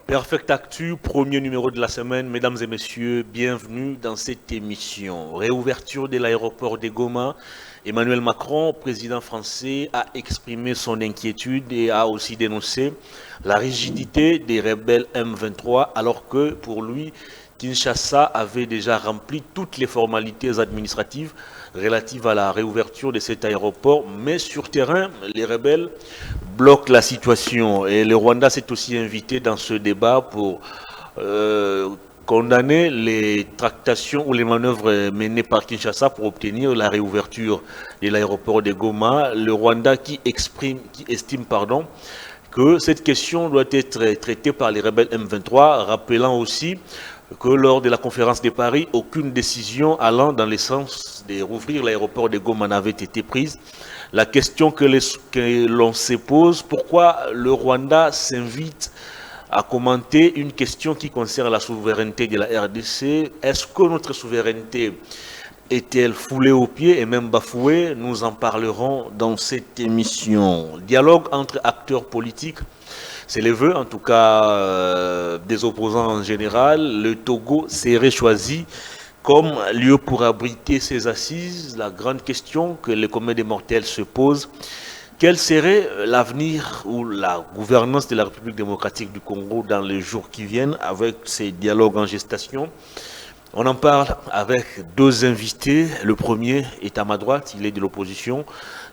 Perfect Actu, premier numéro de la semaine. Mesdames et messieurs, bienvenue dans cette émission. Réouverture de l'aéroport de Goma. Emmanuel Macron, président français, a exprimé son inquiétude et a aussi dénoncé la rigidité des rebelles M23 alors que pour lui, Kinshasa avait déjà rempli toutes les formalités administratives relatives à la réouverture de cet aéroport. Mais sur terrain, les rebelles bloquent la situation. Et le Rwanda s'est aussi invité dans ce débat pour condamner les tractations ou les manœuvres menées par Kinshasa pour obtenir la réouverture de l'aéroport de Goma. Le Rwanda qui estime que cette question doit être traitée par les rebelles M23, rappelant aussi que lors de la conférence de Paris, aucune décision allant dans le sens de rouvrir l'aéroport de Goma n'avait été prise. La question que l'on se pose, pourquoi le Rwanda s'invite à commenter une question qui concerne la souveraineté de la RDC? Est-ce que notre souveraineté est-elle foulée aux pieds et même bafouée? Nous en parlerons dans cette émission. Dialogue entre acteurs politiques. C'est les vœux, en tout cas, des opposants en général. Le Togo serait choisi comme lieu pour abriter ses assises. La grande question que le commun des mortels se pose, quel serait l'avenir ou la gouvernance de la République démocratique du Congo dans les jours qui viennent avec ces dialogues en gestation? On en parle avec deux invités. Le premier est à ma droite, il est de l'opposition,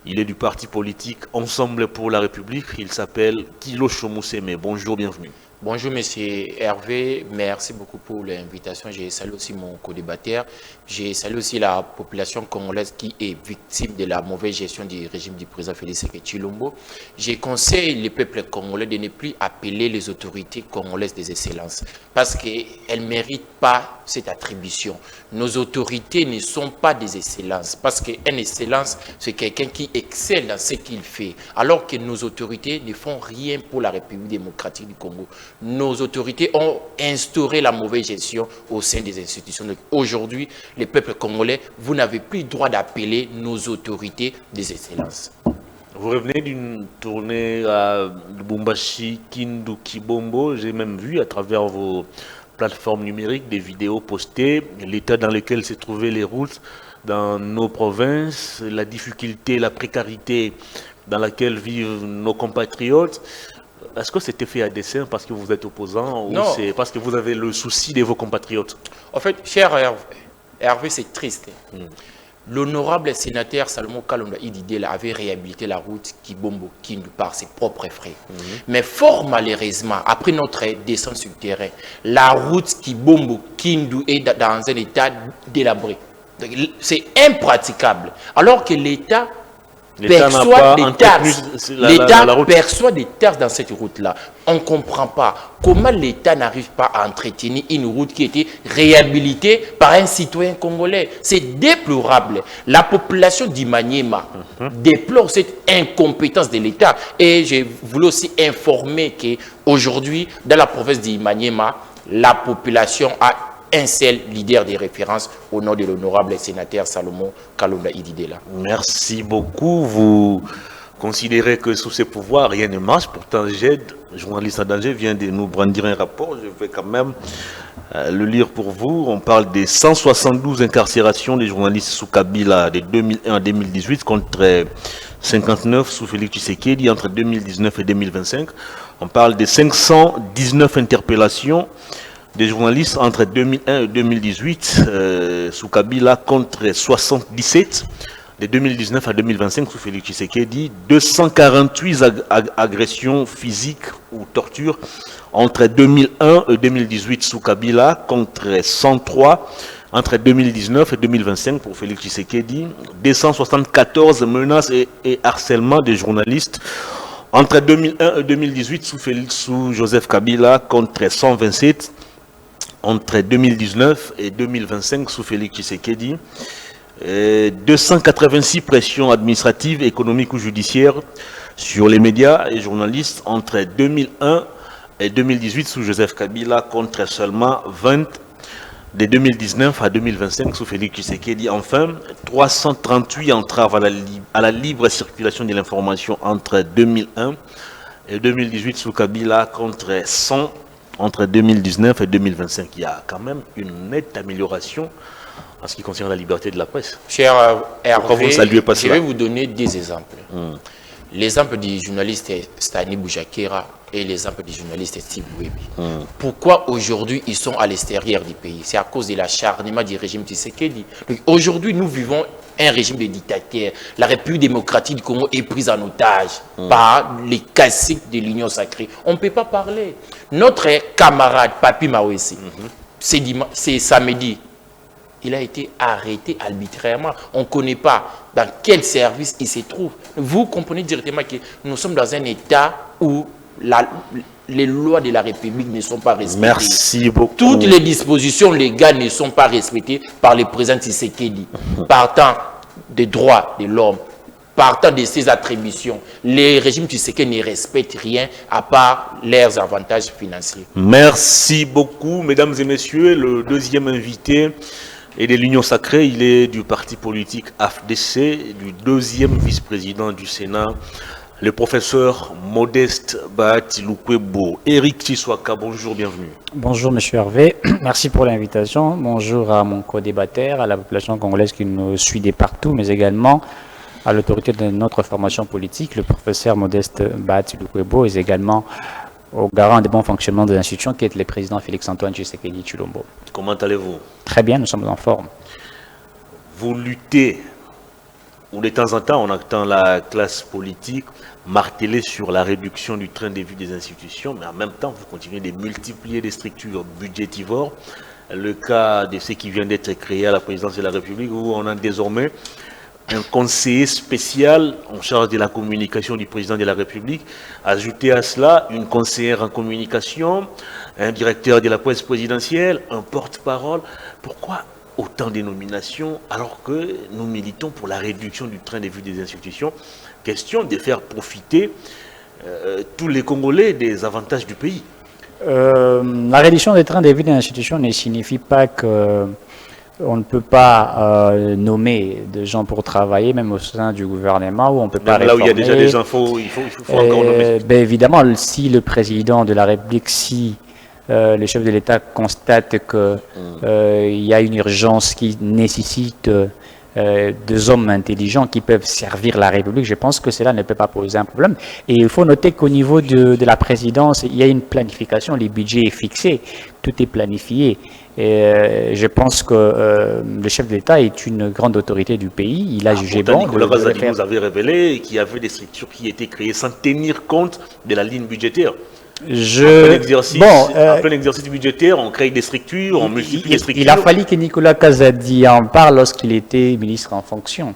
il est du parti politique Ensemble pour la République, il s'appelle Kilo Chomousseme. Bonjour, bienvenue. Bonjour Monsieur Hervé, merci beaucoup pour l'invitation. Je salue aussi mon co-débatteur. Je salue aussi la population congolaise qui est victime de la mauvaise gestion du régime du président Félix Tshisekedi Tshilombo. Je conseille le peuple congolais de ne plus appeler les autorités congolaises des excellences parce qu'elles ne méritent pas cette attribution. Nos autorités ne sont pas des excellences parce qu'une excellence, c'est quelqu'un qui excelle dans ce qu'il fait, alors que nos autorités ne font rien pour la République démocratique du Congo. Nos autorités ont instauré la mauvaise gestion au sein des institutions. Aujourd'hui, les peuples congolais, vous n'avez plus le droit d'appeler nos autorités des excellences. Vous revenez d'une tournée à Lubumbashi, Kindu, Kibombo. J'ai même vu à travers vos plateformes numériques des vidéos postées, l'état dans lequel se trouvaient les routes dans nos provinces, la difficulté, la précarité dans laquelle vivent nos compatriotes. Est-ce que c'était fait à dessein parce que vous êtes opposant ou c'est parce que vous avez le souci de vos compatriotes? En fait, cher Hervé, c'est triste. L'honorable sénateur Salomon Kalonda Ididela avait réhabilité la route Kibombo Kindu par ses propres frais. Mais fort malheureusement, après notre descente sur le terrain, la route Kibombo Kindu est dans un état délabré. C'est impraticable. Alors que l'État perçoit des taxes dans cette route-là. On ne comprend pas comment l'État n'arrive pas à entretenir une route qui a été réhabilitée par un citoyen congolais. C'est déplorable. La population d'Imaniema déplore cette incompétence de l'État. Et je voulais aussi informer qu'aujourd'hui, dans la province d'Imaniema, la population a un seul leader de référence au nom de l'honorable sénateur Salomon Kalonda Ididela. Merci beaucoup. Vous considérez que sous ses pouvoirs, rien ne marche. Pourtant, GED, journaliste en danger, vient de nous brandir un rapport. Je vais quand même le lire pour vous. On parle des 172 incarcérations des journalistes sous Kabila de 2001 à 2018 contre 59 sous Félix Tshisekedi entre 2019 et 2025. On parle des 519 interpellations des journalistes entre 2001 et 2018 sous Kabila contre 77 de 2019 à 2025 sous Félix Tshisekedi, 248 agressions physiques ou tortures entre 2001 et 2018 sous Kabila contre 103 entre 2019 et 2025 pour Félix Tshisekedi, 274 menaces et harcèlements des journalistes entre 2001 et 2018 sous Joseph Kabila contre 127 entre 2019 et 2025 sous Félix Tshisekedi, 286 pressions administratives, économiques ou judiciaires sur les médias et journalistes entre 2001 et 2018 sous Joseph Kabila contre seulement 20 de 2019 à 2025 sous Félix Tshisekedi. Enfin, 338 entraves à la libre circulation de l'information entre 2001 et 2018 sous Kabila contre 100 entre 2019 et 2025. Il y a quand même une nette amélioration en ce qui concerne la liberté de la presse. Cher Pourquoi vous ne Hervé, saluez pas je cela? vais vous donner des exemples. L'exemple du journaliste Stani Boujakera et l'exemple du journaliste Steve Webi. Pourquoi aujourd'hui ils sont à l'extérieur du pays? C'est à cause de l'acharnement du régime Tshisekedi. Aujourd'hui, nous vivons un régime de dictateur. La République démocratique du Congo est prise en otage par les caciques de l'Union sacrée. On ne peut pas parler. Notre camarade Papi Mawesi, c'est samedi, il a été arrêté arbitrairement. On ne connaît pas dans quel service il se trouve. Vous comprenez directement que nous sommes dans un état où les lois de la République ne sont pas respectées. Merci beaucoup. Toutes les dispositions légales ne sont pas respectées par le président Tshisekedi. Partant des droits de l'homme, partant de ses attributions, les régimes Tshisekedi ne respectent rien à part leurs avantages financiers. Merci beaucoup, mesdames et messieurs. Le deuxième invité est de l'Union sacrée. Il est du parti politique AFDC, du deuxième vice-président du Sénat, le professeur Modeste Bahati Lukwebo. Éric Tshiswaka, bonjour, bienvenue. Bonjour Monsieur Hervé, merci pour l'invitation. Bonjour à mon co-débatteur, à la population congolaise qui nous suit de partout, mais également à l'autorité de notre formation politique, le professeur Modeste Bahati Lukwebo, et également au garant des bons fonctionnements de l'institution qui est le président Félix-Antoine Tshisekedi Tshilombo. Comment allez-vous? Très bien, nous sommes en forme. Vous luttez, ou de temps en temps on entend la classe politique marteler sur la réduction du train de vie des institutions, mais en même temps vous continuez de multiplier les structures budgétivores. Le cas de ce qui vient d'être créé à la présidence de la République, où on a désormais un conseiller spécial en charge de la communication du président de la République. Ajouter à cela une conseillère en communication, un directeur de la presse présidentielle, un porte-parole. Pourquoi autant de nominations alors que nous militons pour la réduction du train de vie des institutions? Question de faire profiter tous les Congolais des avantages du pays. La réduction des trains de vie des institutions ne signifie pas que on ne peut pas nommer des gens pour travailler, même au sein du gouvernement, où on ne peut pas réformer. Là où il y a déjà des infos, il faut encore nommer. Ben évidemment, si le président de la République, si le chef de l'État constate qu'il y a une urgence qui nécessite des hommes intelligents qui peuvent servir la République, je pense que cela ne peut pas poser un problème. Et il faut noter qu'au niveau de la présidence, il y a une planification, les budgets est fixé, tout est planifié. Et je pense que le chef de l'État est une grande autorité du pays. Il a jugé bon. Nicolas Razali nous avait révélé qu'il y avait des structures qui étaient créées sans tenir compte de la ligne budgétaire. En plein exercice budgétaire, on crée des structures, on multiplie les structures. Il a fallu que Nicolas Kazadi en parle lorsqu'il était ministre en fonction.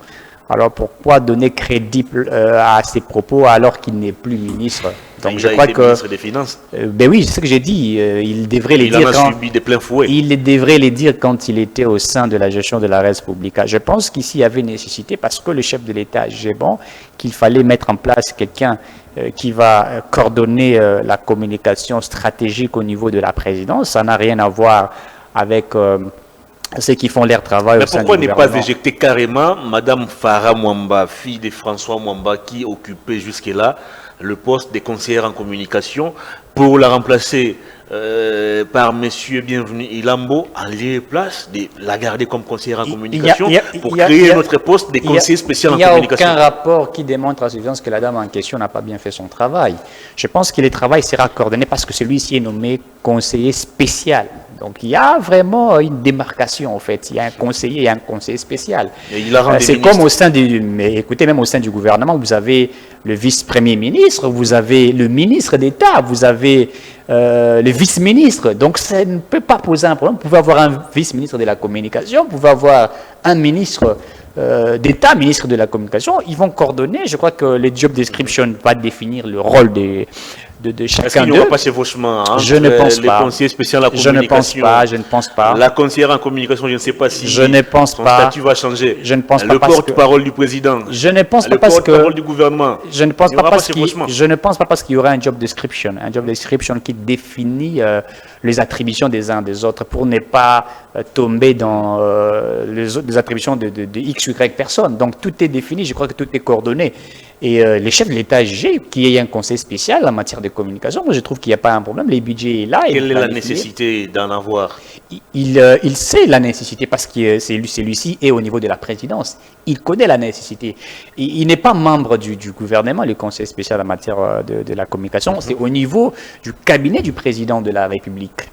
Alors pourquoi donner crédit à ses propos alors qu'il n'est plus ministre? Donc je crois que ministre des Finances. Ben oui, c'est ce que j'ai dit. Il devrait les dire. Il en a subi des pleins fouets. Il devrait les dire quand il était au sein de la gestion de la res publica. Je pense qu'ici il y avait nécessité, parce que le chef de l'État a jugé bon, qu'il fallait mettre en place quelqu'un qui va coordonner la communication stratégique au niveau de la présidence. Ça n'a rien à voir avec ceux qui font leur travail au sein du gouvernement. Mais pourquoi ne pas éjecter carrément Madame Farah Mwamba, fille de François Mwamba, qui occupait jusque-là le poste de conseillère en communication, pour la remplacer par Monsieur Bienvenu Ilambo, en lieu et place de la garder comme conseillère en communication pour créer notre poste de conseiller spécial en communication? Il n'y a aucun rapport qui démontre à suffisance que la dame en question n'a pas bien fait son travail. Je pense que le travail sera coordonné parce que celui-ci est nommé conseiller spécial. Donc il y a vraiment une démarcation en fait. Il y a un conseiller et un conseiller spécial. C'est comme au sein mais écoutez, même au sein du gouvernement, vous avez le vice-premier ministre, vous avez le ministre d'État, vous avez le vice-ministre. Donc ça ne peut pas poser un problème. Vous pouvez avoir un vice-ministre de la communication, vous pouvez avoir un ministre d'État, ministre de la communication. Ils vont coordonner. Je crois que les job description va définir le rôle de chacun d'eux. Il n'y aura pas chevauchement je ne pense pas. Le conseiller spécial en communication. Je ne pense pas. La conseillère en communication, je ne sais pas si son statut va changer. Je ne pense pas. Le porte-parole du président. Je ne pense pas parce que. Le porte-parole du gouvernement. Je ne pense pas parce qu'il y aura un job description. Un job description qui définit les attributions des uns des autres pour ne pas tomber dans les attributions de X, Y personnes. Donc tout est défini. Je crois que tout est coordonné. Et les chefs de l'État a jugé qu'il y ait un conseil spécial en matière de communication. Moi, je trouve qu'il n'y a pas un problème. Les budgets sont là. Quelle est la nécessité d'en avoir? Il sait la nécessité parce que celui-ci est au niveau de la présidence. Il connaît la nécessité. Il n'est pas membre du gouvernement, le conseil spécial en matière de la communication. C'est au niveau du cabinet du président de la République.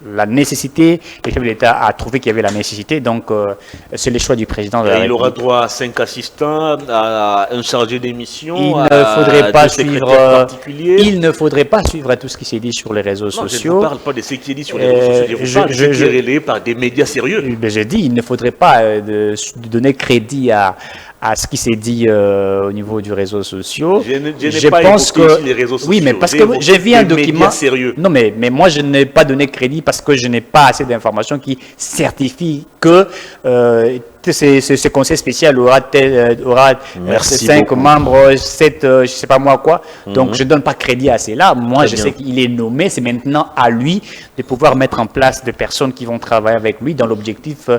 La nécessité, le chef de l'État a trouvé qu'il y avait la nécessité, donc c'est le choix du président de la République. Il aura droit à 5 assistants, à un chargé d'émission, il ne faudrait pas suivre tout ce qui s'est dit sur les réseaux sociaux. Je ne parle pas de ce qui s'est dit sur les réseaux sociaux, je parle de ce qui est relayé par des médias sérieux. J'ai dit, il ne faudrait pas donner crédit à ce qui s'est dit au niveau du réseau social. Je pas pense que les réseaux sociaux. Oui, mais parce que j'ai vu un document sérieux. Non, mais moi je n'ai pas donné crédit parce que je n'ai pas assez d'informations qui certifient que ce conseil spécial aura 5 membres, 7, je ne sais pas moi quoi. Donc je ne donne pas crédit à cela. Moi, je sais qu'il est nommé. C'est maintenant à lui de pouvoir mettre en place des personnes qui vont travailler avec lui dans l'objectif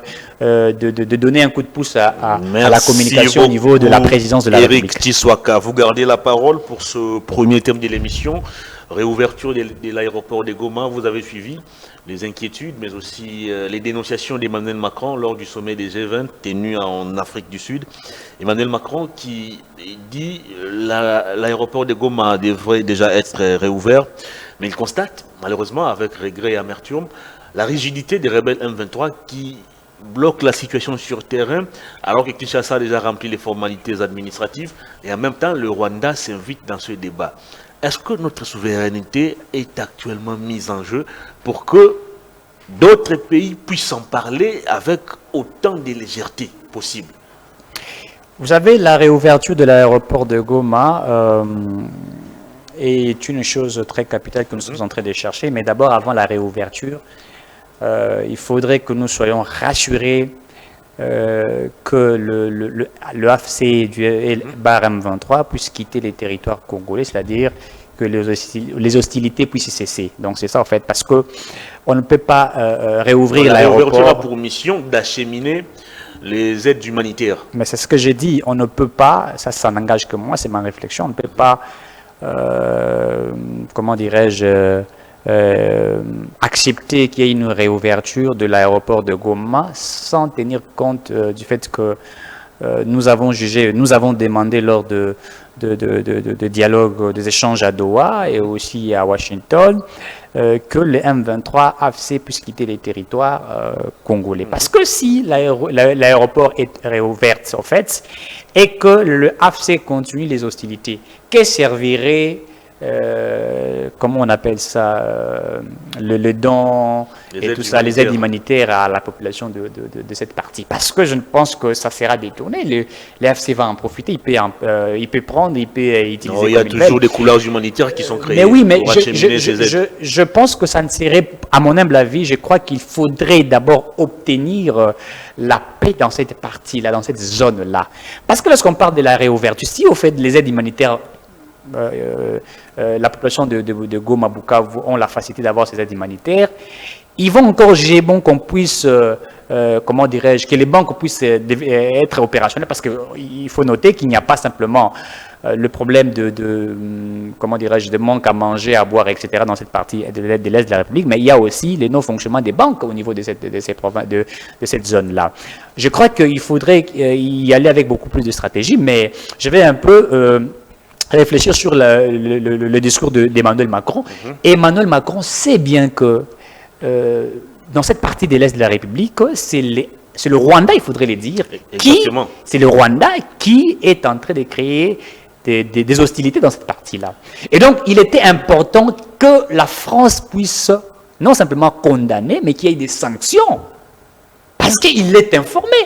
de donner un coup de pouce à la communication au niveau de la présidence de la République. Eric Tshiwaka, vous gardez la parole pour ce premier thème de l'émission. Réouverture de l'aéroport de Goma, vous avez suivi les inquiétudes, mais aussi les dénonciations d'Emmanuel Macron lors du sommet des G20 tenu en Afrique du Sud. Emmanuel Macron qui dit l'aéroport de Goma devrait déjà être réouvert, mais il constate, malheureusement, avec regret et amertume, la rigidité des rebelles M23 qui bloque la situation sur terrain, alors que Kinshasa a déjà rempli les formalités administratives, et en même temps, le Rwanda s'invite dans ce débat. Est-ce que notre souveraineté est actuellement mise en jeu pour que d'autres pays puissent en parler avec autant de légèreté possible? Vous savez, la réouverture de l'aéroport de Goma est une chose très capitale que nous sommes en train de chercher, mais d'abord, avant la réouverture, il faudrait que nous soyons rassurés que le AFC et le bar M23 puissent quitter les territoires congolais, c'est-à-dire que les hostilités puissent cesser. Donc c'est ça en fait, parce que on ne peut pas réouvrir l'aéroport. La réouverture a pour mission d'acheminer les aides humanitaires. Mais c'est ce que j'ai dit, on ne peut pas, ça n'engage que moi, c'est ma réflexion, on ne peut pas, comment dirais-je, accepter qu'il y ait une réouverture de l'aéroport de Goma sans tenir compte du fait que nous avons demandé lors de dialogues, des échanges à Doha et aussi à Washington, que les M23 AFC puissent quitter les territoires congolais. Parce que si l'aéroport est réouvert, en fait, et que le AFC continue les hostilités, que servirait comment on appelle ça, le don et tout ça, les aides humanitaires à la population de cette partie. Parce que je pense que ça sera détourné. L'AFC va en profiter, il peut prendre, il peut utiliser. Non, il y a toujours des couloirs humanitaires qui sont créés. Mais oui, mais je pense que ça ne serait, à mon humble avis, je crois qu'il faudrait d'abord obtenir la paix dans cette partie-là, dans cette zone-là. Parce que lorsqu'on parle de la réouverture, si on fait les aides humanitaires, la population de Goma, Bukavu ont la facilité d'avoir ces aides humanitaires, ils vont encore juger bon qu'on puisse, comment dirais-je, que les banques puissent être opérationnelles, parce qu'il faut noter qu'il n'y a pas simplement le problème comment dirais-je, de manque à manger, à boire, etc. dans cette partie de l'Est de la République, mais il y a aussi les non-fonctionnements des banques au niveau de cette zone-là. Je crois qu'il faudrait y aller avec beaucoup plus de stratégie, mais je vais un peu réfléchir sur le discours d'Emmanuel Macron. Emmanuel Macron sait bien que dans cette partie de l'Est de la République, c'est le Rwanda, il faudrait le dire, c'est le Rwanda qui est en train de créer des hostilités dans cette partie-là. Et donc, il était important que la France puisse non simplement condamner, mais qu'il y ait des sanctions, parce qu'il est informé.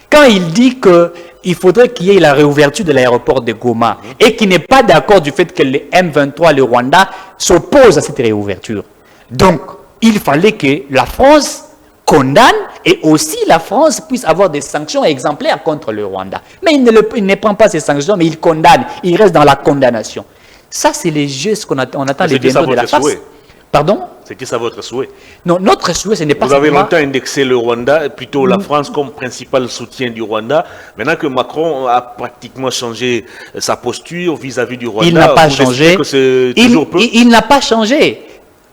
Quand il dit qu'il faudrait qu'il y ait la réouverture de l'aéroport de Goma et qu'il n'est pas d'accord du fait que les M23, le Rwanda, s'opposent à cette réouverture. Donc, il fallait que la France condamne et aussi la France puisse avoir des sanctions exemplaires contre le Rwanda. Mais il ne prend pas ces sanctions, mais il condamne, il reste dans la condamnation. Ça, c'est les gestes qu'on attend des membres de la face. Pardon? C'était ça votre souhait? Non, notre souhait, ce n'est pas Vous avez simplement... longtemps indexé le Rwanda, plutôt la France comme principal soutien du Rwanda. Maintenant que Macron a pratiquement changé sa posture vis-à-vis du Rwanda, Il n'a pas vous changé. estimez que c'est toujours peu? Il n'a pas changé.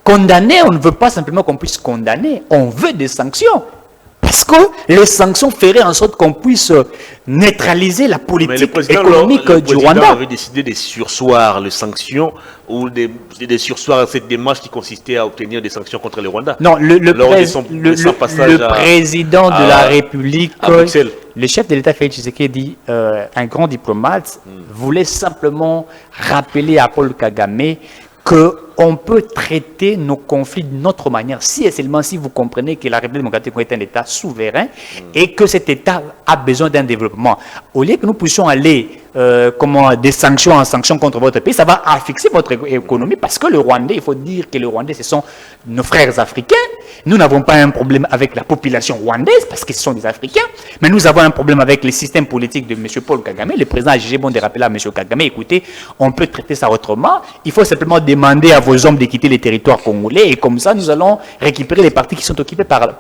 Condamner, on ne veut pas simplement qu'on puisse condamner. On veut des sanctions. Parce que les sanctions feraient en sorte qu'on puisse neutraliser la politique économique du Rwanda. Le président avait décidé de sursoir les sanctions ou de sursoir à cette démarche qui consistait à obtenir des sanctions contre le Rwanda. Non, le président de la République, Bruxelles, le chef de l'État Félix Tshisekedi, un grand diplomate, voulait simplement rappeler à Paul Kagame qu'on peut traiter nos conflits de notre manière, si et seulement si vous comprenez que la République démocratique est un État souverain et que cet État a besoin d'un développement. Au lieu que nous puissions aller des sanctions en sanctions contre votre pays, ça va affixer votre économie parce que le Rwandais, il faut dire que le Rwandais, ce sont nos frères africains. Nous n'avons pas un problème avec la population rwandaise parce que ce sont des Africains, mais nous avons un problème avec le système politique de M. Paul Kagame. Le président a jugé bon de rappeler à M. Kagame, écoutez, on peut traiter ça autrement. Il faut simplement demander à vos hommes de quitter les territoires congolais et comme ça, nous allons récupérer les parties qui sont occupées par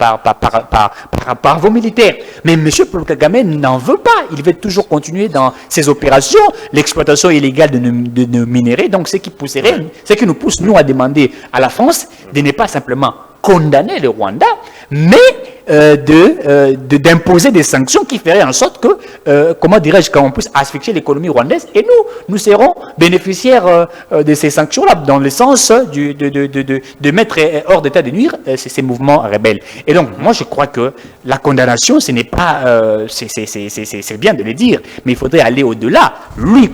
vos militaires. Mais M. Paul Kagame n'en veut pas. Il veut toujours continuer dans ses opérations, l'exploitation illégale de nos minéraux. Donc, ce qui nous pousse, nous, à demander à la France de ne pas simplement condamner le Rwanda, mais d'imposer des sanctions qui feraient en sorte que, comment dirais-je, qu'on puisse asphyxier l'économie rwandaise. Et nous serons bénéficiaires de ces sanctions-là, dans le sens de mettre hors d'état de nuire ces mouvements rebelles. Et donc, moi, je crois que la condamnation, ce n'est pas... c'est bien de le dire, mais il faudrait aller au-delà. Lui,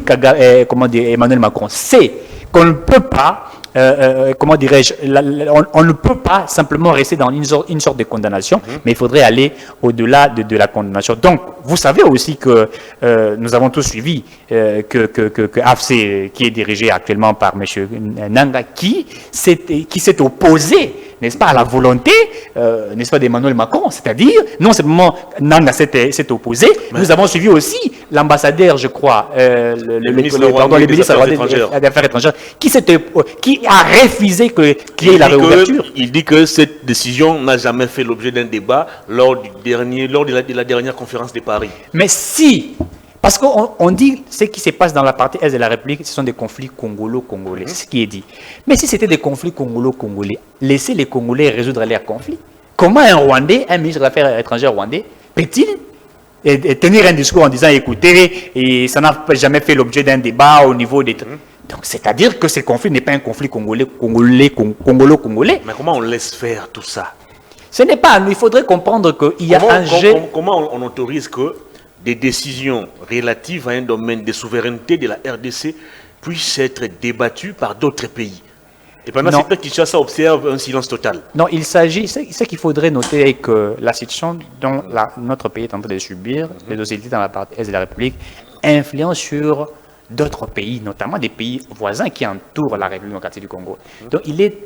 Emmanuel Macron, sait qu'on ne peut pas... comment dirais-je, on ne peut pas simplement rester dans une sorte de condamnation, mais il faudrait aller au-delà de la condamnation. Donc, vous savez aussi que nous avons tous suivi que AFC, qui est dirigé actuellement par M. Nanga, qui s'est opposé, n'est-ce pas, à la volonté, n'est-ce pas, d'Emmanuel Macron, c'est-à-dire, non seulement Nanga s'est opposé, nous avons suivi aussi l'ambassadeur, je crois, le ministre des Affaires étrangères, qui a refusé qu'il y ait la réouverture. Il dit que cette décision n'a jamais fait l'objet d'un débat lors de la dernière conférence de Paris. Mais si, parce qu'on dit ce qui se passe dans la partie est de la République, ce sont des conflits congolo-congolais, c'est ce qui est dit. Mais si c'était des conflits congolo-congolais, laissez les Congolais résoudre leurs conflits. Comment un Rwandais, un ministre des Affaires étrangères rwandais, peut-il tenir un discours en disant, écoutez, et ça n'a jamais fait l'objet d'un débat au niveau des... Donc, c'est-à-dire que ce conflit n'est pas un conflit congolo-congolais. Mais comment on laisse faire tout ça? Ce n'est pas... Il faudrait comprendre qu'il y a un jeu... Comment on autorise que des décisions relatives à un domaine de souveraineté de la RDC puissent être débattues par d'autres pays? Et pendant ce temps, Kinshasa observe un silence total. Non, il s'agit... Ce qu'il faudrait noter est que la situation dont notre pays est en train de subir, les hostilités dans la partie est de la République, influence sur d'autres pays, notamment des pays voisins qui entourent la République démocratique du Congo. Donc, il est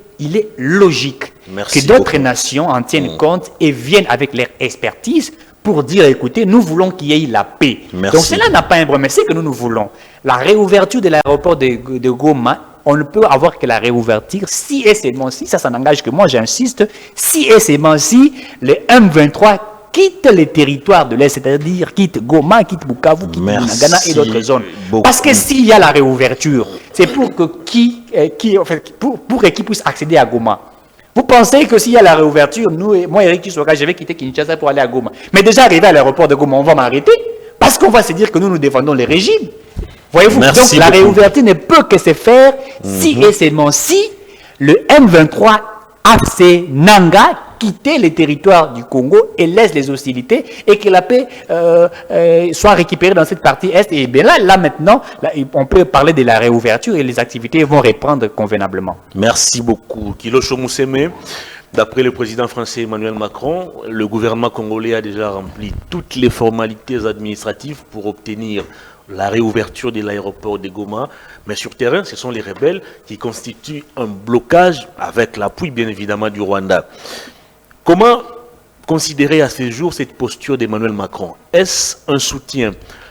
logique que d'autres nations en tiennent compte et viennent avec leur expertise pour dire, écoutez, nous voulons qu'il y ait la paix. Donc, cela n'a pas un problème, mais c'est que nous voulons. La réouverture de l'aéroport de Goma, on ne peut avoir que la réouverture si et seulement si, ça n'engage que moi, j'insiste, si et seulement si le M23 quitte les territoires de l'Est, c'est-à-dire quitte Goma, quitte Bukavu, quitte Bunagana et d'autres zones. Parce que s'il y a la réouverture, c'est pour que pour qu'ils puissent accéder à Goma. Vous pensez que s'il y a la réouverture, moi, Eric Kisoka, je vais quitter Kinshasa pour aller à Goma. Mais déjà arrivé à l'aéroport de Goma, on va m'arrêter parce qu'on va se dire que nous défendons les régimes. Voyez-vous, donc la réouverture ne peut que se faire si et seulement si le M23 AFC Nanga quitter les territoires du Congo et laisse les hostilités et que la paix soit récupérée dans cette partie Est. Et bien là maintenant, on peut parler de la réouverture et les activités vont reprendre convenablement. Merci beaucoup. Kilosho Mousseme, d'après le président français Emmanuel Macron, le gouvernement congolais a déjà rempli toutes les formalités administratives pour obtenir la réouverture de l'aéroport de Goma, mais sur terrain, ce sont les rebelles qui constituent un blocage avec l'appui bien évidemment du Rwanda. Comment considérer à ce jour cette posture d'Emmanuel Macron? Est-ce un soutien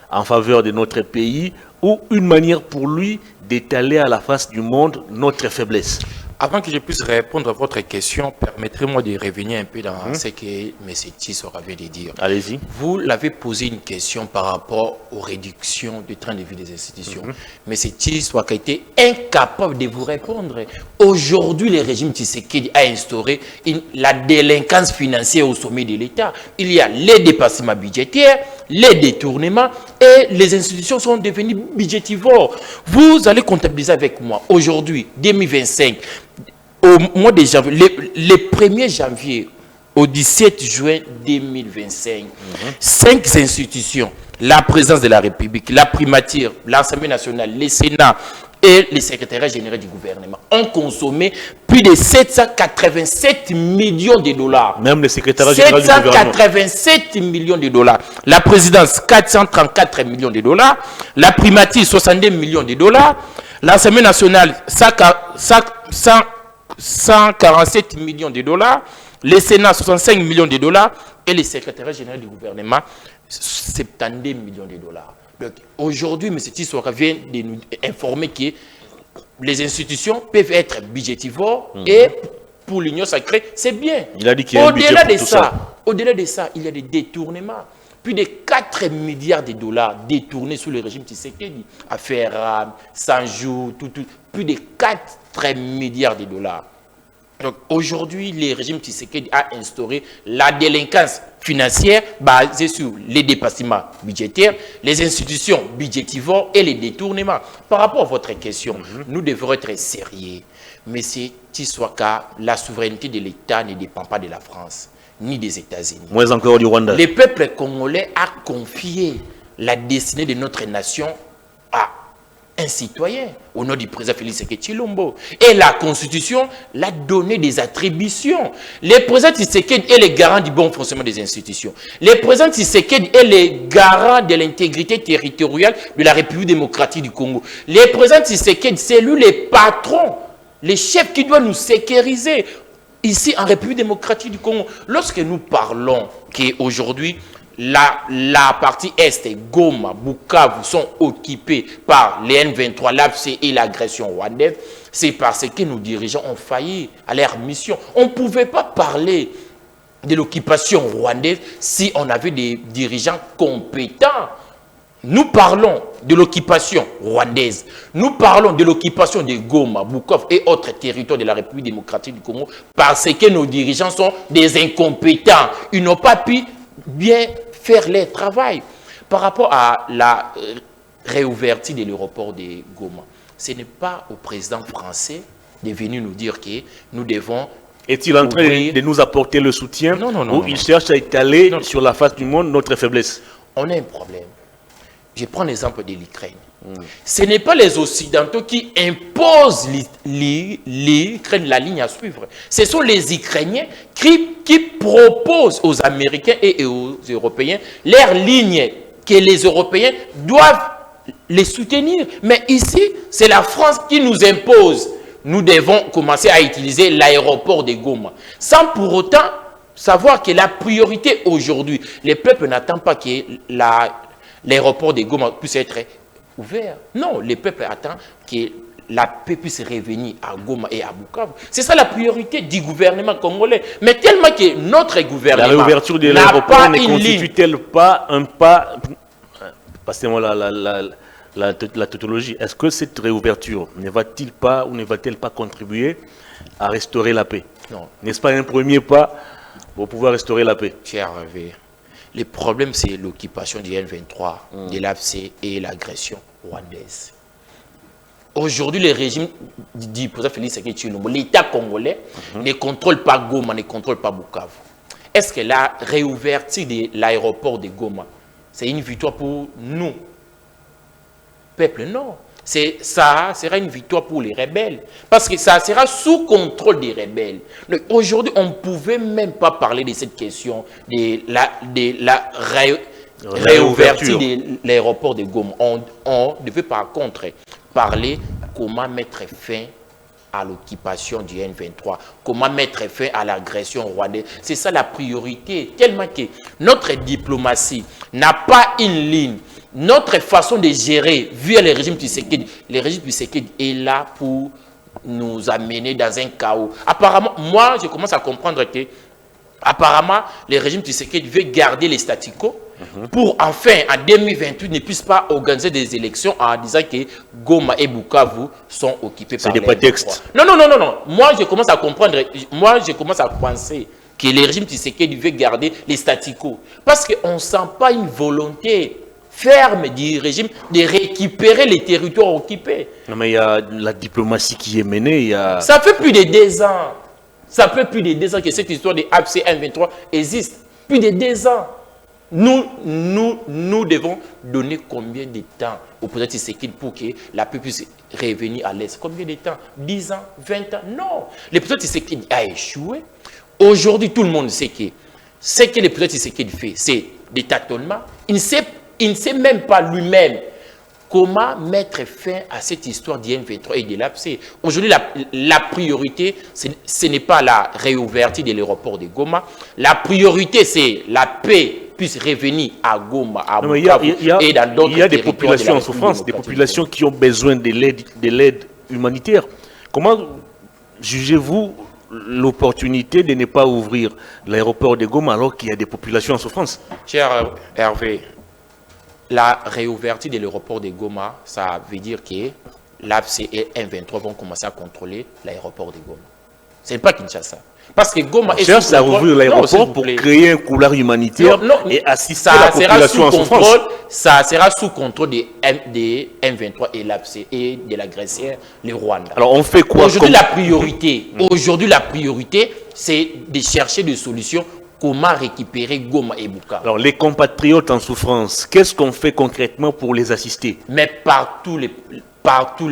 en faveur de notre pays ou une manière pour lui d'étaler à la face du monde notre faiblesse? Avant que je puisse répondre à votre question, permettez-moi de revenir un peu dans ce que M. Tissot avait de dire. Allez-y. Vous l'avez posé une question par rapport aux réductions du train de vie des institutions. M. Tissot a été incapable de vous répondre. Aujourd'hui, le régime Tshisekedi a instauré la délinquance financière au sommet de l'État. Il y a les dépassements budgétaires, les détournements et les institutions sont devenues budgétivores. Vous allez comptabiliser avec moi. Aujourd'hui, 2025, au mois de janvier, le 1er janvier au 17 juin 2025, 5 institutions, la présidence de la République, la primature, l'Assemblée nationale, le Sénat et le secrétariat général du gouvernement ont consommé plus de 787 millions de dollars. Même le secrétariat général du gouvernement. 787 millions de dollars. La présidence, 434 millions de dollars. La primature, 62 millions de dollars. L'Assemblée nationale, 147 millions de dollars. Le Sénat, 65 millions de dollars. Et le secrétariat général du gouvernement, 72 millions de dollars. Donc aujourd'hui, M. Tissot vient de nous informer que les institutions peuvent être budgétivores et pour l'Union sacrée, c'est bien. Il a dit qu'il y a un budget pour tout ça. Au-delà de ça, il y a des détournements. Plus de 4 milliards de dollars détournés sous le régime Tshisekedi. Affaires, Sanjou, plus de 4 milliards de dollars. Donc aujourd'hui, le régime Tshisekedi a instauré la délinquance financière basée sur les dépassements budgétaires, les institutions budgétivores et les détournements. Par rapport à votre question, nous devons être sérieux. Monsieur Tshisekedi, la souveraineté de l'État ne dépend pas de la France ni des États-Unis. Moins encore du Rwanda. Le peuple congolais a confié la destinée de notre nation à un citoyen, au nom du président Félix Tshisekedi. Et la Constitution l'a donné des attributions. Le président Tshisekedi est le garant du bon fonctionnement des institutions. Le président Tshisekedi est le garant de l'intégrité territoriale de la République démocratique du Congo. Le président Tshisekedi, c'est lui le patron, le chef qui doit nous sécuriser ici en République démocratique du Congo. Lorsque nous parlons qu'aujourd'hui, la partie Est, Goma, Bukavu sont occupés par les N23, l'AFC et l'agression rwandaise, c'est parce que nos dirigeants ont failli à leur mission. On ne pouvait pas parler de l'occupation rwandaise si on avait des dirigeants compétents. Nous parlons de l'occupation rwandaise, nous parlons de l'occupation de Goma, Bukavu et autres territoires de la République démocratique du Congo parce que nos dirigeants sont des incompétents. Ils n'ont pas pu bien faire leur travail. Par rapport à la réouverture de l'aéroport de Goma, ce n'est pas au président français de venir nous dire que nous devons... Est-il en train de nous apporter le soutien ou il cherche à étaler sur la face du monde notre faiblesse? On a un problème. Je prends l'exemple de l'Ukraine. Ce n'est pas les Occidentaux qui imposent l'Ukraine la ligne à suivre. Ce sont les Ukrainiens qui proposent aux Américains et aux Européens leur ligne que les Européens doivent les soutenir. Mais ici, c'est la France qui nous impose. Nous devons commencer à utiliser l'aéroport de Goma. Sans pour autant savoir que la priorité aujourd'hui, le peuple n'attend pas que l'aéroport de Goma puisse être ouvert. Non, le peuple attend que la paix puisse revenir à Goma et à Bukavu. C'est ça la priorité du gouvernement congolais. Mais tellement que notre gouvernement... La réouverture de l'aéroport ne constitue-t-elle pas un pas... Passez-moi la tautologie. Est-ce que cette réouverture ne va-t-il pas ou ne va-t-elle pas contribuer à restaurer la paix? Non. N'est-ce pas un premier pas pour pouvoir restaurer la paix? Cher Hervé, le problème, c'est l'occupation du N23, de l'AFC et l'agression rwandaise. Aujourd'hui, le régime du président Félix Tshisekedi, l'État congolais, ne contrôle pas Goma, ne contrôle pas Bukavu. Est-ce que la réouverture de l'aéroport de Goma, c'est une victoire pour nous, peuple? Non. Ça sera une victoire pour les rebelles. Parce que ça sera sous contrôle des rebelles. Aujourd'hui, on ne pouvait même pas parler de cette question de la réouverture de l'aéroport de Goma. On devait par contre parler comment mettre fin à l'occupation du N23, comment mettre fin à l'agression rwandaise. C'est ça la priorité. Tellement que notre diplomatie n'a pas une ligne. Notre façon de gérer via le régime Tshisekedi est là pour nous amener dans un chaos. Apparemment, moi, je commence à comprendre que apparemment, le régime Tshisekedi veut garder les statu quo pour enfin, en 2028, ne puisse pas organiser des élections en disant que Goma et Bukavu sont occupés par les M23. C'est des prétextes. Non. Moi, je commence à comprendre, moi, je commence à penser que le régime Tshisekedi veut garder les statu quo. Parce qu'on ne sent pas une volonté ferme du régime de récupérer les territoires occupés. Non, mais il y a la diplomatie qui est menée. Il y a... Ça fait plus de 2 ans. Ça fait plus de 2 ans que cette histoire de AFC M23 existe. Plus de 2 ans. Nous devons donner combien de temps au président Tshisekedi pour que la paix puisse revenir à l'Est? Combien de temps? 10 ans? 20 ans? Non. Le président Tshisekedi a échoué. Aujourd'hui, tout le monde sait que ce que le président Tshisekedi fait, c'est des tâtonnements. Il ne sait même pas lui-même comment mettre fin à cette histoire du M23 et de l'AFC. Aujourd'hui, la priorité, ce n'est pas la réouverture de l'aéroport de Goma. La priorité, c'est la paix puisse revenir à Goma, à Bukavu et dans d'autres territoires. Il y a des populations en souffrance, des populations qui ont besoin de l'aide humanitaire. Comment jugez-vous l'opportunité de ne pas ouvrir l'aéroport de Goma alors qu'il y a des populations en souffrance? Cher Hervé, la réouverture de l'aéroport de Goma, ça veut dire que l'AFC et M23 vont commencer à contrôler l'aéroport de Goma. Ce n'est pas Kinshasa. Parce que Goma est cherche à rouvrir l'aéroport pour créer un couloir humanitaire et assister la population en souffrance. Ça sera sous contrôle des M23 et l'AFC et de l'agresseur, le Rwanda. Alors on fait quoi? Aujourd'hui, la priorité, c'est de chercher des solutions. Comment récupérer Goma et Bukavu? Alors, les compatriotes en souffrance, qu'est-ce qu'on fait concrètement pour les assister? Mais partout les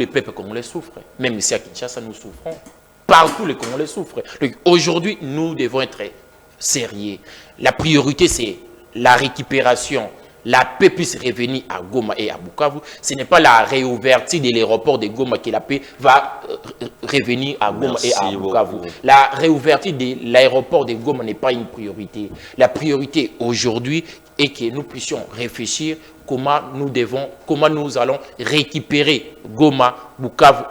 peuples congolais souffrent. Même ici à Kinshasa, nous souffrons. Partout les Congolais souffrent. Aujourd'hui, nous devons être sérieux. La priorité, c'est la récupération. La paix puisse revenir à Goma et à Bukavu. Ce n'est pas la réouverture de l'aéroport de Goma que la paix va revenir à Goma et à Bukavu. La réouverture de l'aéroport de Goma n'est pas une priorité. La priorité aujourd'hui est que nous puissions réfléchir comment nous allons récupérer Goma, Bukavu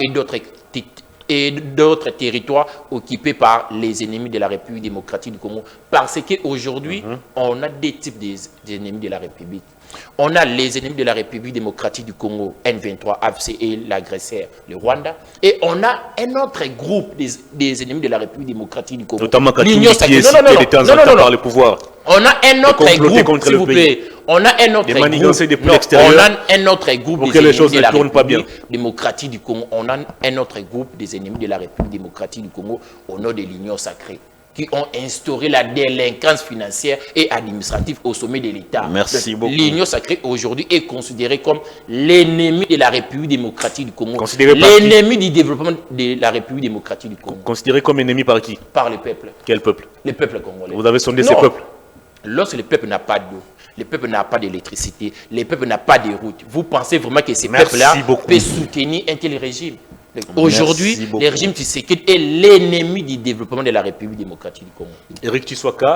et d'autres territoires occupés par les ennemis de la République démocratique du Congo. Parce qu'aujourd'hui, on a des types d'ennemis de la République. On a les ennemis de la République démocratique du Congo, N23, AFC et l'agresseur, le Rwanda. Et on a un autre groupe des ennemis de la République démocratique du Congo. Notamment l'Union sacrée. Par le pouvoir. On a un autre groupe, s'il vous plaît. On a un autre groupe des ennemis de la République démocratique du Congo. On a un autre groupe des ennemis de la République démocratique du Congo au nom de l'Union sacrée, qui ont instauré la délinquance financière et administrative au sommet de l'État. Merci beaucoup. L'Union sacrée aujourd'hui est considérée comme l'ennemi de la République démocratique du Congo. L'ennemi du développement de la République démocratique du Congo. Considéré comme ennemi par qui? Par le peuple. Quel peuple? Le peuple congolais. Vous avez sondé ces peuples? Lorsque le peuple n'a pas d'eau, le peuple n'a pas d'électricité, le peuple n'a pas de route, vous pensez vraiment que ces peuples-là peuvent soutenir un tel régime? Aujourd'hui, le régime Tshisekedi est l'ennemi du développement de la République démocratique du Congo. Éric Tshisekedi,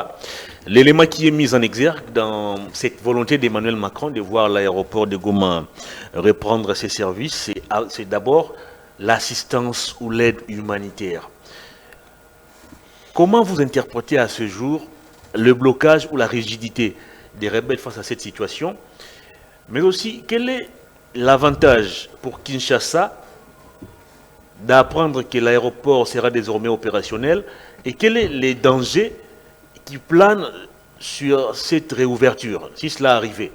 l'élément qui est mis en exergue dans cette volonté d'Emmanuel Macron de voir l'aéroport de Goma reprendre ses services, c'est d'abord l'assistance ou l'aide humanitaire. Comment vous interprétez à ce jour le blocage ou la rigidité des rebelles face à cette situation? Mais aussi, quel est l'avantage pour Kinshasa d'apprendre que l'aéroport sera désormais opérationnel et quels sont les dangers qui planent sur cette réouverture, si cela arrivait?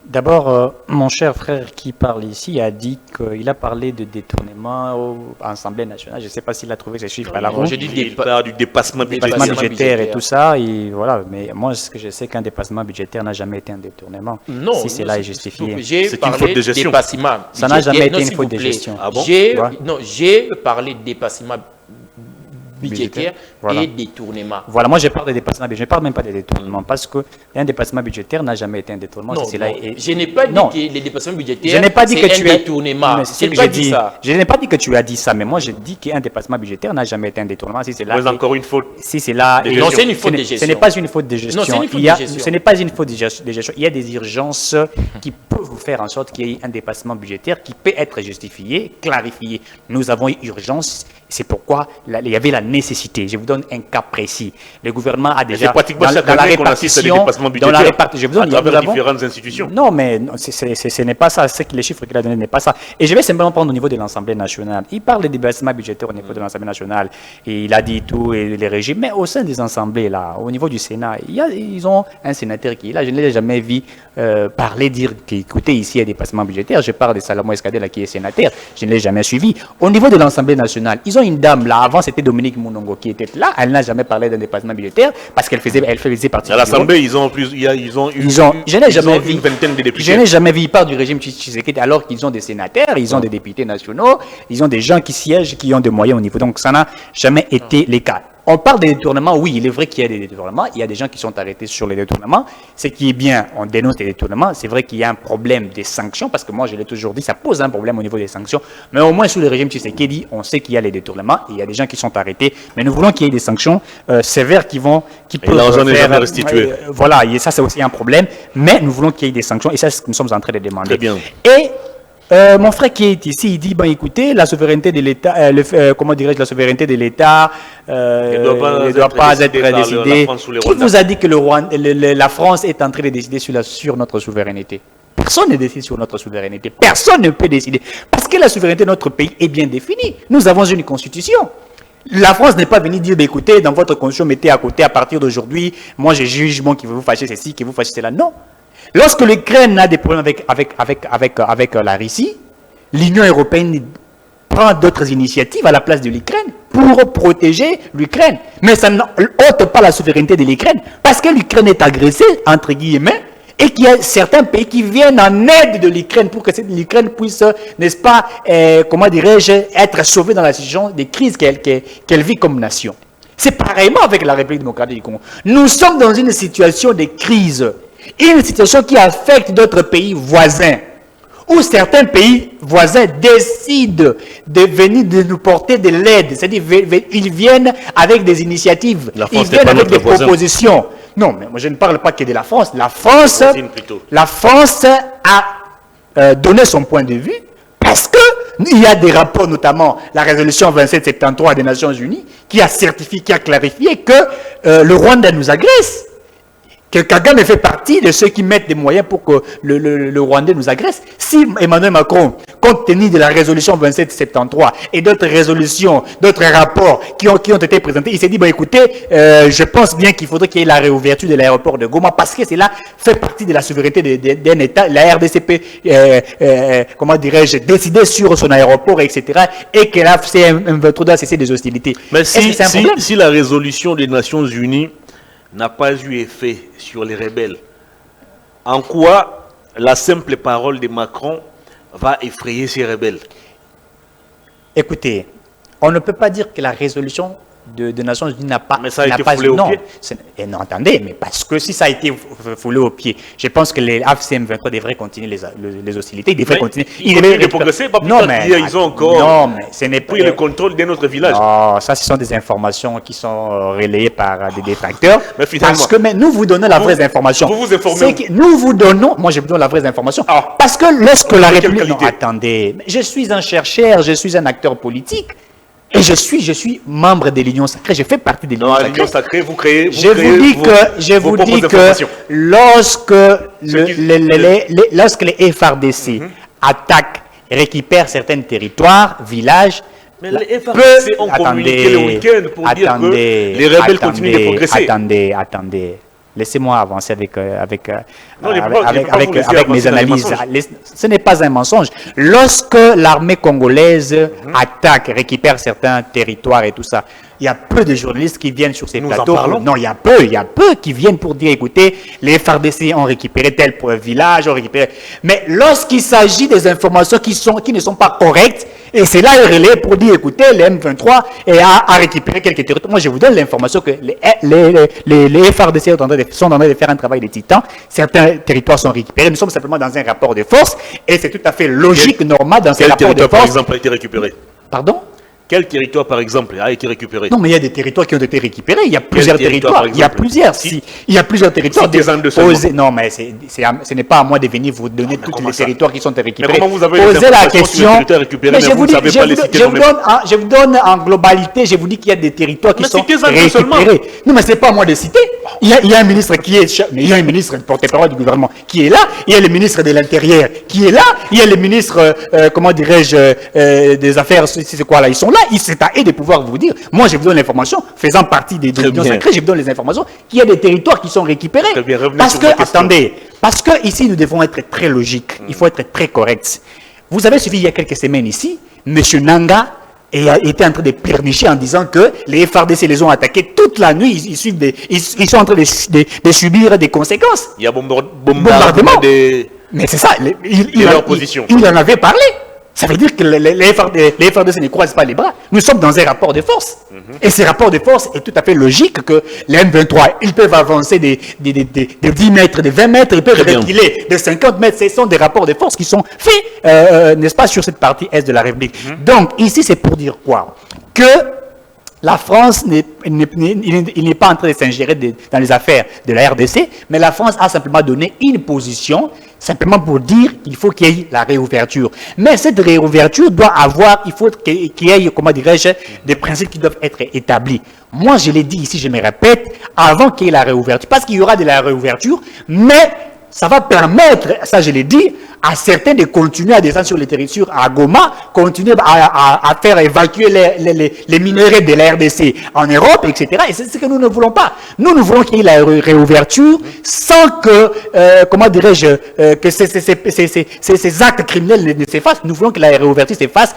D'abord, mon cher frère qui parle ici a dit qu'il a parlé de détournement à l'Assemblée nationale. Je ne sais pas s'il a trouvé ces chiffres à la ronde. Il parle du dépassement budgétaire et tout ça. Et voilà. Mais moi, ce que je sais qu'un dépassement budgétaire n'a jamais été un détournement. Non. Si cela est justifié. C'est une faute de gestion. Ça n'a jamais été une faute de gestion. J'ai parlé de dépassement budgétaire Voilà. et détournement. Voilà, moi je parle de dépassement budgétaire, je ne parle même pas de détournement, parce qu'un dépassement budgétaire n'a jamais été un détournement. Non, c'est là, non. et- Je n'ai pas dit Non. que les dépassements budgétaires, Je n'ai pas dit que c'est tu un es détournement. Mais c'est ce Je n'ai que pas j'ai dit dit. ça. Je n'ai pas dit que tu as dit ça, mais moi je dis qu'un dépassement budgétaire n'a jamais été un détournement. Si c'est là, Mais encore une faute. si c'est là, Non, et- c'est une faute de ce gestion. n'est pas une faute de gestion. Non, c'est une faute Il y a- de gestion. Ce n'est pas une faute de gestion. Il y a des urgences qui peuvent vous faire en sorte qu'il y ait un dépassement budgétaire qui peut être justifié, clarifié. Nous avons eu urgence. C'est pourquoi il y avait la nécessité. Je vous donne un cas précis. Le gouvernement a déjà C'est pratiquement chaque année qu'on assiste à des dépassements budgétaires je vous donne, à travers nous avons- différentes institutions. non, mais non, ce n'est pas ça. Les chiffres qu'il a donnés n'est pas ça. Et je vais simplement prendre au niveau de l'Assemblée nationale. Il parle de dépassement budgétaire au niveau de l'Assemblée nationale. Et il a dit tout, et les régimes. Mais au sein des assemblées, là, au niveau du Sénat, ils ont un sénateur qui est là. Je ne l'ai jamais vu parler, dire qu'écoutez, ici, il y a des dépassements budgétaires. Je parle de Salomon Escadé, qui est sénateur. Je ne l'ai jamais suivi. Au niveau de l'Assemblée nationale, ils ont une dame là. Avant, c'était Dominique Mounongo qui était là. Elle n'a jamais parlé d'un dépassement budgétaire parce qu'elle faisait partie À du bureau. l'Assemblée, ils ont Je n'ai jamais vu. une vingtaine de députés. Je n'ai jamais vu, ils parlent du régime Tshisekedi alors qu'ils ont des sénateurs, ils ont des députés nationaux, ils ont des gens qui siègent, qui ont des moyens au niveau. Donc ça n'a jamais été le cas. On parle des détournements, oui, il est vrai qu'il y a des détournements, il y a des gens qui sont arrêtés sur les détournements. Ce qui est bien, on dénonce les détournements. C'est vrai qu'il y a un problème des sanctions, parce que moi je l'ai toujours dit, ça pose un problème au niveau des sanctions. Mais au moins sous le régime Tshisekedi, on sait qu'il y a les détournements, et il y a des gens qui sont arrêtés. Mais nous voulons qu'il y ait des sanctions sévères qui peuvent l'argent n'est faire, jamais restitué. voilà, et ça c'est aussi un problème. Mais nous voulons qu'il y ait des sanctions, et ça c'est ce que nous sommes en train de demander. Très bien. Et mon frère qui est ici, il dit, ben écoutez, la souveraineté de l'État, comment dirais-je, la souveraineté de l'État ne doit pas être décidée. Qui vous a dit que la France est en train de décider sur notre souveraineté? Personne ne décide sur notre souveraineté. Personne ne peut décider. Parce que la souveraineté de notre pays est bien définie. Nous avons une constitution. La France n'est pas venue dire, ben, écoutez, dans votre constitution, mettez à côté, à partir d'aujourd'hui, moi je juge, qui veut vous fâcher ceci, qui vous fâche cela. Non. Lorsque l'Ukraine a des problèmes avec la Russie, l'Union européenne prend d'autres initiatives à la place de l'Ukraine pour protéger l'Ukraine. Mais ça n'ôte pas la souveraineté de l'Ukraine, parce que l'Ukraine est agressée, entre guillemets, et qu'il y a certains pays qui viennent en aide de l'Ukraine pour que l'Ukraine puisse, n'est-ce pas, comment dirais-je, être sauvée dans la situation des crises qu'elle vit comme nation. C'est pareillement avec la République démocratique du Congo. Nous sommes dans une situation de crise. Une situation qui affecte d'autres pays voisins, où certains pays voisins décident de venir de nous porter de l'aide. C'est-à-dire ils viennent avec des initiatives, ils viennent avec des propositions. Non, mais moi je ne parle pas que de la France. La France a donné son point de vue parce qu'il y a des rapports, notamment la résolution 2773 des Nations Unies, qui a certifié, qui a clarifié que le Rwanda nous agresse. Que Kagame fait partie de ceux qui mettent des moyens pour que le Rwandais nous agresse. Si Emmanuel Macron, compte tenu de la résolution 2773 et d'autres résolutions, d'autres rapports qui ont été présentés, il s'est dit, écoutez, je pense bien qu'il faudrait qu'il y ait la réouverture de l'aéroport de Goma parce que cela fait partie de la souveraineté d'un État. La RDCP, comment dirais-je, décidé sur son aéroport, etc. Et que la M23 doit cesser des hostilités. Mais si la résolution des Nations Unies n'a pas eu effet sur les rebelles, en quoi la simple parole de Macron va effrayer ces rebelles? Écoutez, on ne peut pas dire que la résolution des Nations Unies n'a pas... Mais ça a été foulé au pied. Non, attendez, mais parce que si ça a été foulé au pied, je pense que les AFC-M23 devraient continuer les hostilités. Ils devraient continuer. Ils devraient progresser, pas plus tard ils ont encore... Non, mais ce n'est pas... Pris le contrôle de notre village. Non, ça, ce sont des informations qui sont relayées par des détracteurs. Mais finalement, parce que nous vous donnons la vraie information. Vous vous informez. Nous vous donnons... Moi, je vous donne la vraie information. Parce que lorsque la République... Non, attendez. Je suis un chercheur, je suis un acteur politique. Et je suis membre de l'Union Sacrée, je fais partie de l'Union Sacrée. L'Union Sacrée, vous créez Je vous dis que lorsque les FRDC attaquent, récupèrent certains territoires, villages, mais les FRDC ont communiqué le week-end pour dire que les rebelles continuent de progresser. Attendez. Laissez-moi avancer avec mes mes analyses. Ce n'est pas un mensonge. Lorsque l'armée congolaise attaque, récupère certains territoires et tout ça, il y a peu de journalistes qui viennent sur ces Nous plateaux. en parlons. Non, il y a peu qui viennent pour dire, écoutez, les FARDC ont récupéré tel village, ont récupéré... Mais lorsqu'il s'agit des informations qui ne sont pas correctes, et c'est là le relais pour dire, écoutez, les M23 a récupéré quelques territoires. Moi, je vous donne l'information que les FARDC sont en train de faire un travail de titan. Certains territoires sont récupérés. Nous sommes simplement dans un rapport de force, et c'est tout à fait logique, normal dans ces Quel rapports de territoire, par force. exemple, a été récupéré? Pardon? Quel territoire, par exemple, a été récupéré? Non, mais il y a des territoires qui ont été récupérés. Il y a plusieurs territoire, territoires. par Il y a exemple? plusieurs. Si- Il y a plusieurs territoires. Citez-en deux seulement. Non, mais ce n'est pas à moi de venir vous donner tous comment les ça? territoires qui sont récupérés. Mais comment vous avez les Posez la informations sur les question. territoires récupérés, mais vous ne savez pas les citer vous-même? Je vous donne en globalité, je vous dis qu'il y a des territoires qui Mais sont citez-en deux seulement. récupérés. Non, mais ce n'est pas à moi de citer. Il y a un ministre qui est... Mais il y a un ministre porte-parole du gouvernement qui est là. Il y a le ministre de l'Intérieur qui est là. Il y a le ministre, comment dirais-je, des Affaires, c'est quoi là? Ils sont là. C'est à eux de pouvoir vous dire. Moi, je vous donne l'information, faisant partie des unions bien. sacrées, je vous donne les informations qu'il y a des territoires qui sont récupérés. Très bien, revenez Parce sur que, vos questions. attendez, parce que ici, nous devons être très logiques. Il faut être très correct. Vous avez suivi il y a quelques semaines ici, M. Nanga était en train de pleurnicher en disant que les FARDC les ont attaqués toute la nuit. Ils sont en train de subir des conséquences. Il y a Bombardement. bombardement des... Mais c'est ça, leur position. il en avait parlé. Ça veut dire que les FARDC ne croisent pas les bras. Nous sommes dans un rapport de force. Et ce rapport de force est tout à fait logique que les M23, ils peuvent avancer de 10 mètres, de 20 mètres, ils peuvent Très bien. reculer de 50 mètres. Ce sont des rapports de force qui sont faits, n'est-ce pas, sur cette partie est de la République. Donc, ici, c'est pour dire quoi? Que la France il n'est pas en train de s'ingérer dans les affaires de la RDC, mais la France a simplement donné une position, simplement pour dire qu'il faut qu'il y ait la réouverture. Mais cette réouverture doit avoir, il faut qu'il y ait, comment dirais-je, des principes qui doivent être établis. Moi, je l'ai dit ici, je me répète, avant qu'il y ait la réouverture, parce qu'il y aura de la réouverture, mais ça va permettre, ça je l'ai dit, à certains de continuer à descendre sur les territoires à Goma, continuer à faire évacuer les minerais de la RDC en Europe, etc. Et c'est ce que nous ne voulons pas. Nous voulons qu'il y ait la réouverture sans que, comment dirais-je, que ces actes criminels ne s'effacent. Nous voulons que la réouverture s'efface,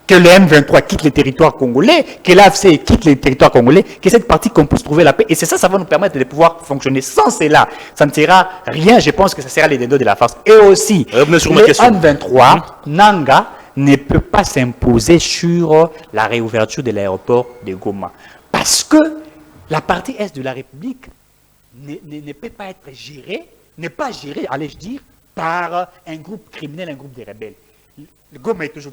que le M23 quitte les territoires congolais, que l'AFC quitte les territoires congolais, que cette partie qu'on puisse trouver la paix. Et c'est ça, ça va nous permettre de pouvoir fonctionner. Sans cela, ça ne sera rien. Je pense que ça sera les dédos de la force. Et aussi, Revenez sur ma le question. M23, Nanga, ne peut pas s'imposer sur la réouverture de l'aéroport de Goma. Parce que la partie est de la République ne peut pas être gérée, n'est pas gérée, allais-je dire, par un groupe criminel, un groupe de rebelles. Le Goma est toujours,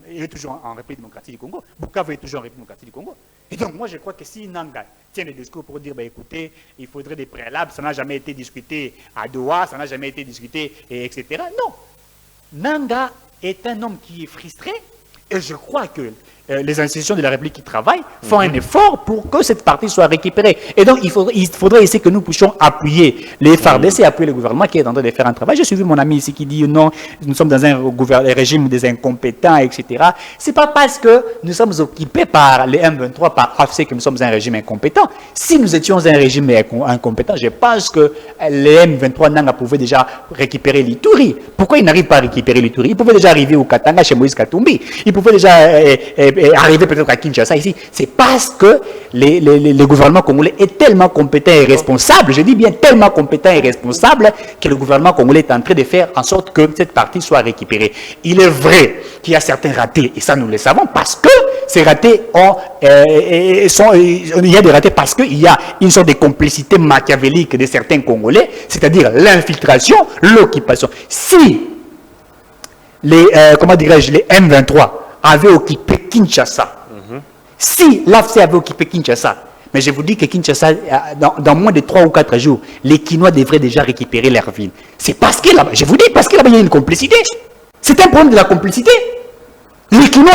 est toujours en République démocratique du Congo. Bukavu est toujours en République démocratique du Congo. Et donc, moi, je crois que si Nanga tient des discours pour dire, écoutez, il faudrait des préalables, ça n'a jamais été discuté à Doha, ça n'a jamais été discuté, etc. Non. Nanga est un homme qui est frustré, et je crois que les institutions de la République qui travaillent font un effort pour que cette partie soit récupérée. Et donc, il faudrait ici que nous puissions appuyer les FARDC, appuyer le gouvernement qui est en train de faire un travail. J'ai suivi mon ami ici qui dit non, nous sommes dans un régime des incompétents, etc. C'est pas parce que nous sommes occupés par les M23, par AFC, que nous sommes un régime incompétent. Si nous étions un régime incompétent, je pense que les M23 Nanga pouvaient déjà récupérer l'Ituri. Pourquoi ils n'arrivent pas à récupérer l'Ituri? Ils pouvaient déjà arriver au Katanga chez Moïse Katumbi. Ils pouvaient déjà arriver peut-être à Kinshasa ici. C'est parce que le gouvernement congolais est tellement compétent et responsable, je dis bien tellement compétent et responsable, que le gouvernement congolais est en train de faire en sorte que cette partie soit récupérée. Il est vrai qu'il y a certains ratés, et ça nous le savons, parce que ces ratés il y a des ratés parce qu'il y a une sorte de complicité machiavélique de certains Congolais, c'est-à-dire l'infiltration, l'occupation. Si les M23 avaient occupé Kinshasa, si l'AFC avait occupé Kinshasa, mais je vous dis que Kinshasa, dans moins de 3 ou 4 jours, les Kinois devraient déjà récupérer leur ville. C'est parce que là-bas, je vous dis, parce que là-bas, il y a une complicité. C'est un problème de la complicité. Les Kinois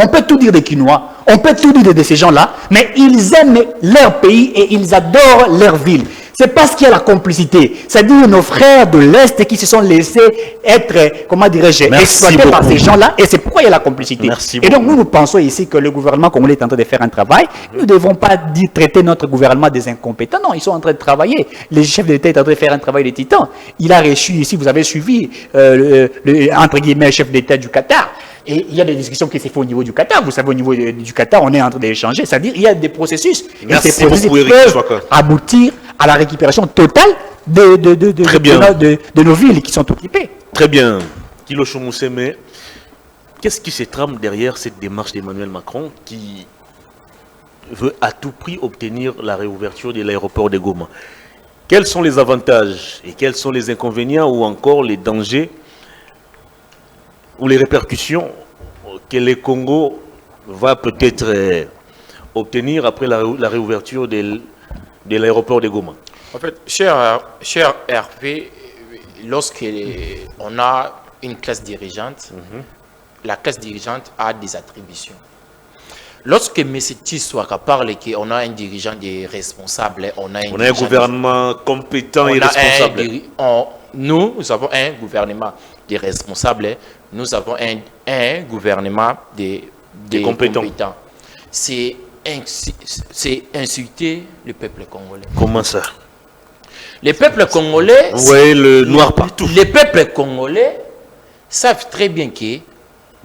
on peut tout dire des Kinois, on peut tout dire de ces gens-là, mais ils aiment leur pays et ils adorent leur ville. C'est parce qu'il y a la complicité. C'est-à-dire nos frères de l'Est qui se sont laissés être, comment dirais-je, exploités par ces gens-là. Et c'est pourquoi il y a la complicité. Et donc nous pensons ici que le gouvernement congolais est en train de faire un travail. Nous ne devons pas traiter notre gouvernement des incompétents. Non, ils sont en train de travailler. Les chefs d'État sont en train de faire un travail de titan. Il a reçu ici, vous avez suivi, entre guillemets, chef d'État du Qatar. Et il y a des discussions qui se font au niveau du Qatar. Vous savez, au niveau du Qatar, on est en train d'échanger. C'est-à-dire qu'il y a des processus. Et ces processus peuvent aboutir à la récupération totale de nos villes qui sont occupées. Très bien. Kilo Chomousseme, qu'est-ce qui se trame derrière cette démarche d'Emmanuel Macron qui veut à tout prix obtenir la réouverture de l'aéroport de Goma? Quels sont les avantages et quels sont les inconvénients ou encore les dangers ou les répercussions que le Congo va peut-être obtenir après la réouverture de l'aéroport de Goma? En fait, cher Hervé, lorsqu'on a une classe dirigeante, la classe dirigeante a des attributions. Lorsque M. Tshisekedi parle qu'on a un dirigeant des responsables, on a un gouvernement compétent et responsable. Nous avons un gouvernement des responsables, nous avons un gouvernement des compétents. C'est insulter le peuple congolais. Comment ça? Les peuples congolais... Oui, le noir partout. Les peuples congolais savent très bien que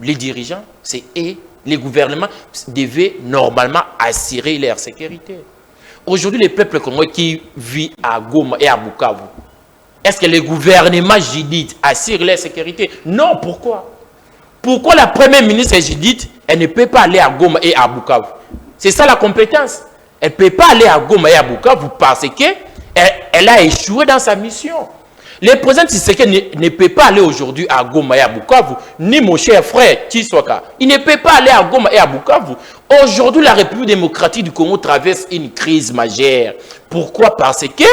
les dirigeants, les gouvernements devaient normalement assurer leur sécurité. Aujourd'hui, les peuples congolais qui vivent à Goma et à Bukavu, est-ce que les gouvernements Judith assurent leur sécurité? Non, pourquoi? Pourquoi la première ministre Judith, elle ne peut pas aller à Goma et à Bukavu? C'est ça la compétence. Elle ne peut pas aller à Goma et à Bukavu parce qu'elle a échoué dans sa mission. Le président Tshisekedi ne peut pas aller aujourd'hui à Goma et à Bukavu, ni mon cher frère Tshisekedi. Il ne peut pas aller à Goma et à Bukavu. Aujourd'hui, la République démocratique du Congo traverse une crise majeure. Pourquoi? Parce que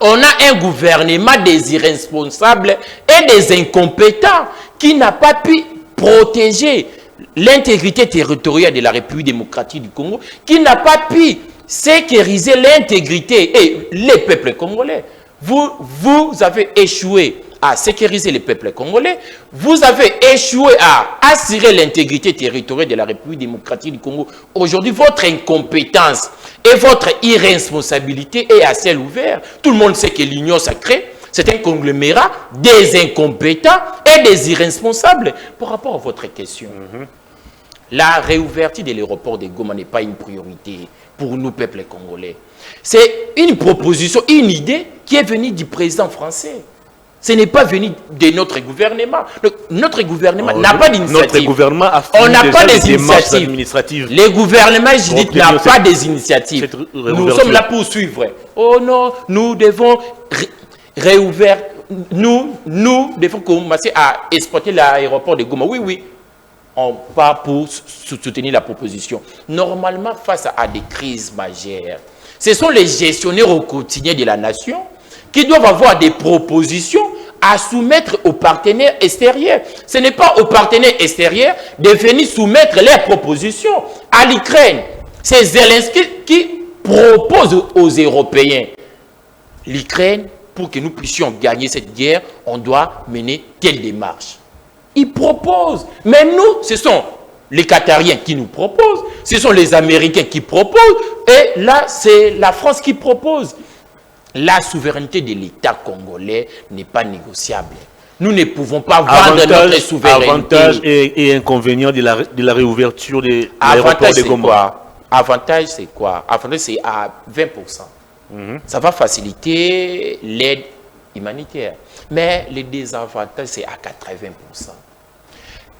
on a un gouvernement des irresponsables et des incompétents qui n'a pas pu protéger l'intégrité territoriale de la République démocratique du Congo, qui n'a pas pu sécuriser l'intégrité et les peuples congolais. Vous avez échoué à sécuriser les peuples congolais, vous avez échoué à assurer l'intégrité territoriale de la République démocratique du Congo. Aujourd'hui, votre incompétence et votre irresponsabilité est à ciel ouvert. Tout le monde sait que l'Union sacrée, c'est un conglomérat des incompétents et des irresponsables. Par rapport à votre question, la réouverture de l'aéroport de Goma n'est pas une priorité pour nous, peuple congolais. C'est une proposition, une idée qui est venue du président français. Ce n'est pas venu de notre gouvernement. Notre gouvernement n'a pas d'initiative. Notre gouvernement a fait des démarches administratives. Les gouvernements, je dis, n'ont pas des initiatives. Nous sommes là pour suivre. Oh non, nous devons réouvrir. Nous devons commencer à exploiter l'aéroport de Goma. Oui. On part pour soutenir la proposition. Normalement, face à des crises majeures, ce sont les gestionnaires au quotidien de la nation qui doivent avoir des propositions à soumettre aux partenaires extérieurs. Ce n'est pas aux partenaires extérieurs de venir soumettre leurs propositions à l'Ukraine. C'est Zelensky qui propose aux Européens. L'Ukraine, pour que nous puissions gagner cette guerre, on doit mener telle démarche. Ils proposent. Mais nous, ce sont les Qatariens qui nous proposent, ce sont les Américains qui proposent, et là, c'est la France qui propose. La souveraineté de l'État congolais n'est pas négociable. Nous ne pouvons pas vendre notre souveraineté. Avantages et inconvénients de la réouverture de l'aéroport de Goma. Avantage, c'est quoi? Avantage, c'est à 20%. Ça va faciliter l'aide humanitaire. Mais le désavantage, c'est à 80%.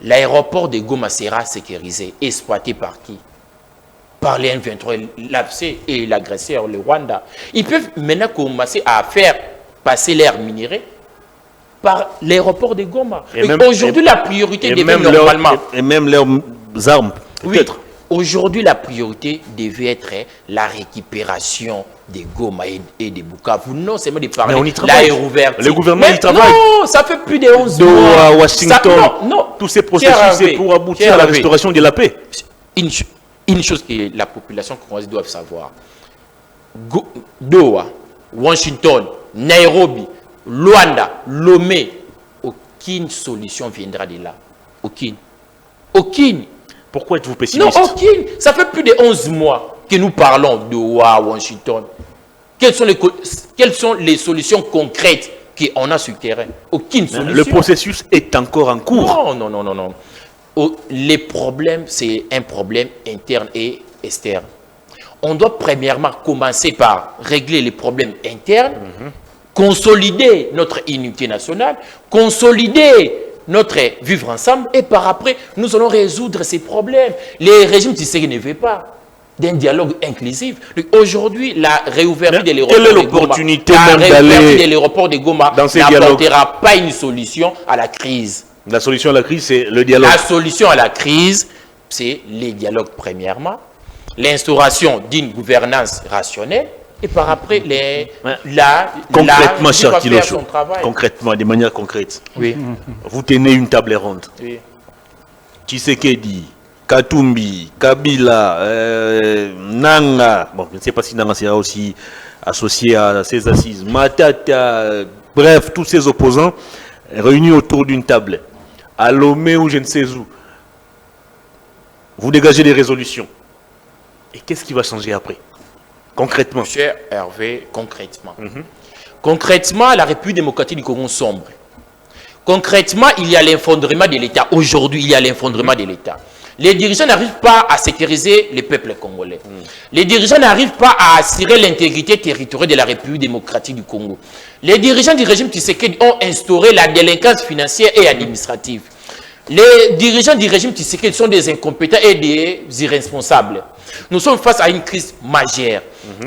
L'aéroport de Goma sera sécurisé, exploité par qui? Par les M23, l'AFC et l'agresseur, le Rwanda. Ils peuvent maintenant commencer à faire passer l'air minéré par l'aéroport de Goma. Aujourd'hui, la priorité devait normalement... Et même leurs armes, peut-être. Oui. Aujourd'hui, la priorité devait être la récupération des Goma et des Bukavu. Non seulement de parler de la réouverture. Le gouvernement y travaille. Non, ça fait plus de 11 mois. À Washington, tous ces processus, c'est pour aboutir à la restauration de la paix. Une chose que la population congolaise doit savoir. Doha, Washington, Nairobi, Luanda, Lomé, aucune solution viendra de là. Aucune. Aucune. Pourquoi êtes-vous pessimiste? Non, aucune. Ça fait plus de 11 mois que nous parlons de Washington. Quelles sont les solutions concrètes qu'on a sur le terrain? Aucune solution. Le processus est encore en cours. Non. Les problèmes, c'est un problème interne et externe. On doit premièrement commencer par régler les problèmes internes, consolider notre unité nationale, consolider notre vivre ensemble, et par après, nous allons résoudre ces problèmes. Les régimes Tshisekedi ne veulent pas d'un dialogue inclusif. Aujourd'hui, la réouverture de l'aéroport de Goma n'apportera pas une solution à la crise. La solution à la crise, c'est le dialogue. La solution à la crise, c'est les dialogues premièrement, l'instauration d'une gouvernance rationnelle, et par après, concrètement, cher Kilocho, concrètement, de manière concrète, oui. Vous tenez une table ronde. Oui. Tshisekedi, Katumbi, Kabila, Nanga, bon, je ne sais pas si Nanga sera aussi associé à ces assises, Matata, bref, tous ces opposants réunis autour d'une table, à Lomé ou je ne sais où. Vous dégagez des résolutions. Et qu'est-ce qui va changer après? Concrètement. Cher Hervé, concrètement. Concrètement, la République démocratique du Congo sombre. Concrètement, il y a l'effondrement de l'État. Aujourd'hui, il y a l'effondrement de l'État. Les dirigeants n'arrivent pas à sécuriser les peuples congolais. Les dirigeants n'arrivent pas à assurer l'intégrité territoriale de la République démocratique du Congo. Les dirigeants du régime Tshisekedi ont instauré la délinquance financière et administrative. Les dirigeants du régime Tshisekedi sont des incompétents et des irresponsables. Nous sommes face à une crise majeure.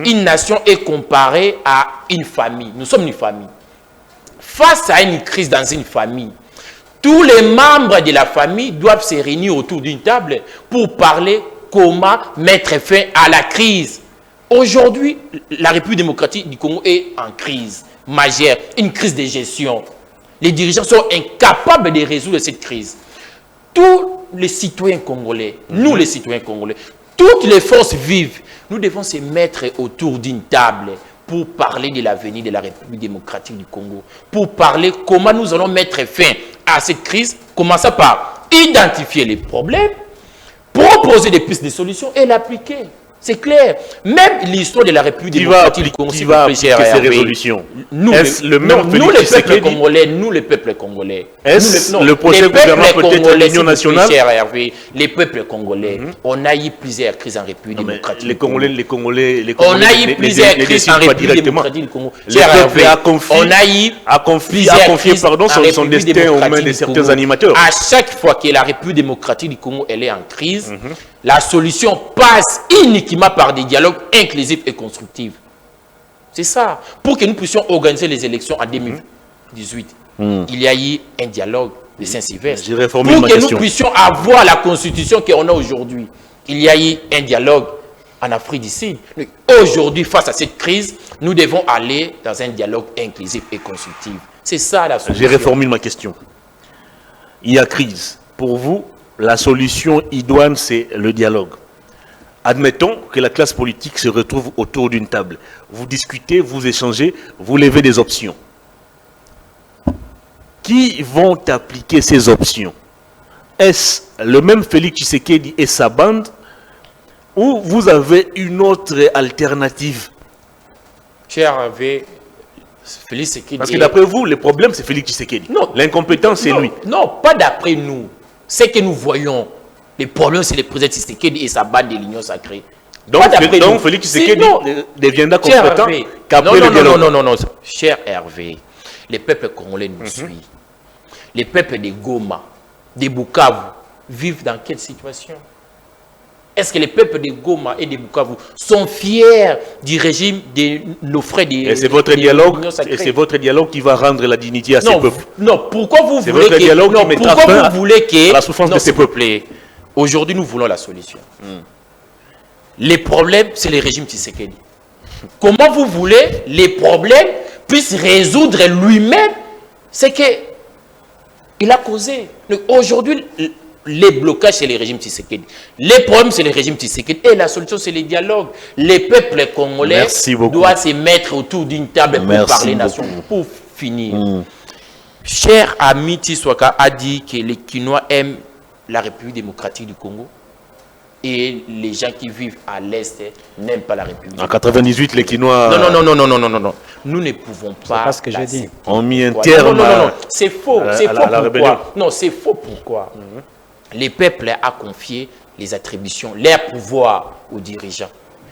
Une nation est comparée à une famille. Nous sommes une famille. Face à une crise dans une famille, tous les membres de la famille doivent se réunir autour d'une table pour parler comment mettre fin à la crise. Aujourd'hui, la République démocratique du Congo est en crise majeure, une crise de gestion. Les dirigeants sont incapables de résoudre cette crise. Tous les citoyens congolais, nous les citoyens congolais, toutes les forces vives, nous devons se mettre autour d'une table pour parler de l'avenir de la République démocratique du Congo, pour parler comment nous allons mettre fin à cette crise, commençant par identifier les problèmes, proposer des pistes de solutions et l'appliquer. C'est clair. Même l'histoire de la République démocratique du Congo, qui va appliquer ces résolutions? Nous, nous les peuples congolais. Est-ce le prochain gouvernement peut-être l'Union nationale? Les peuples congolais, on a eu plusieurs crises en République démocratique. Les Congolais, on a eu plusieurs crises en République démocratique du Congo. On a eu confié son destin aux mains de certains animateurs. À chaque fois que la République démocratique du Congo elle est en crise, la solution passe uniquement par des dialogues inclusifs et constructifs. C'est ça. Pour que nous puissions organiser les élections en 2018, il y a eu un dialogue de Saint-Sylvestre. Pour que nous puissions avoir la constitution qu'on a aujourd'hui, il y a eu un dialogue en Afrique du Sud. Aujourd'hui, face à cette crise, nous devons aller dans un dialogue inclusif et constructif. C'est ça la solution. Je reformule ma question. Il y a crise. Pour vous, la solution idoine, c'est le dialogue. Admettons que la classe politique se retrouve autour d'une table. Vous discutez, vous échangez, vous levez des options. Qui vont appliquer ces options? Est-ce le même Félix Tshisekedi et sa bande, ou vous avez une autre alternative? Cher Hervé, Félix Tshisekedi... Parce que d'après vous, le problème c'est Félix Tshisekedi. Non. L'incompétence c'est lui. Non, pas d'après nous. C'est que nous voyons. Le problème, c'est le président Tshisekedi et sa bande de l'Union sacrée. Donc Félix Tshisekedi deviendra compétent qu'après le dialogue. Non. Cher Hervé, les peuples congolais nous suivent. Les peuples de Goma, de Bukavu, vivent dans quelle situation? Est-ce que les peuples de Goma et de Bukavu sont fiers du régime de nos frères de l'Union sacrée? Et c'est votre dialogue qui va rendre la dignité à ces peuples. Non, pourquoi vous voulez que la souffrance de ces peuples? Aujourd'hui, nous voulons la solution. Les problèmes, c'est le régime Tshisekedi. Comment vous voulez les problèmes puissent résoudre lui-même ce qu'il a causé? Aujourd'hui, Les blocages, c'est le régime Tshisekedi. Les problèmes, c'est le régime Tshisekedi. Et la solution, c'est le dialogue. Les peuples congolais doivent se mettre autour d'une table pour parler nation. Pour finir, cher ami Tshisekedi a dit que les Kinois aiment la République démocratique du Congo. Et les gens qui vivent à l'Est n'aiment pas la République. En 98, les Kinois... Non. Nous ne pouvons pas... C'est pas ce que j'ai dit. On mis un terme non. C'est faux. C'est faux. Pourquoi? Non, c'est faux. Pourquoi? Les peuples ont confié les attributions, leur pouvoir aux dirigeants.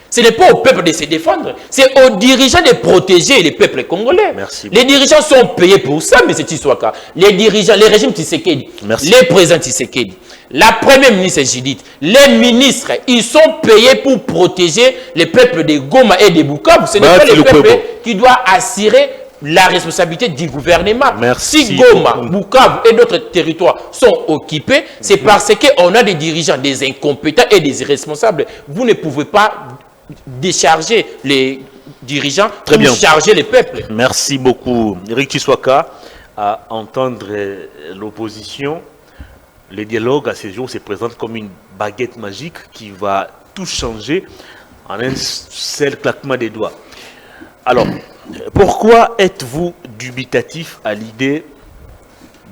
Ce n'est pas au peuple de se défendre, c'est aux dirigeants de protéger les peuples congolais. Merci. Les dirigeants sont payés pour ça, mais c'est Tshisekedi. Les dirigeants, les régimes Tshisekedi, les présidents Tshisekedi, la première ministre Judith, les ministres, ils sont payés pour protéger les peuples de Goma et de Bukavu. Ce n'est pas le peuple qui doit assurer la responsabilité du gouvernement. Si Goma, Bukavu et d'autres territoires sont occupés, c'est parce qu'on a des dirigeants, des incompétents et des irresponsables. Vous ne pouvez pas décharger les dirigeants pour charger les peuples. Merci beaucoup. Eric Tshisekedi, à entendre l'opposition, le dialogue à ces jours se présente comme une baguette magique qui va tout changer en un seul claquement des doigts. Alors, pourquoi êtes-vous dubitatif à l'idée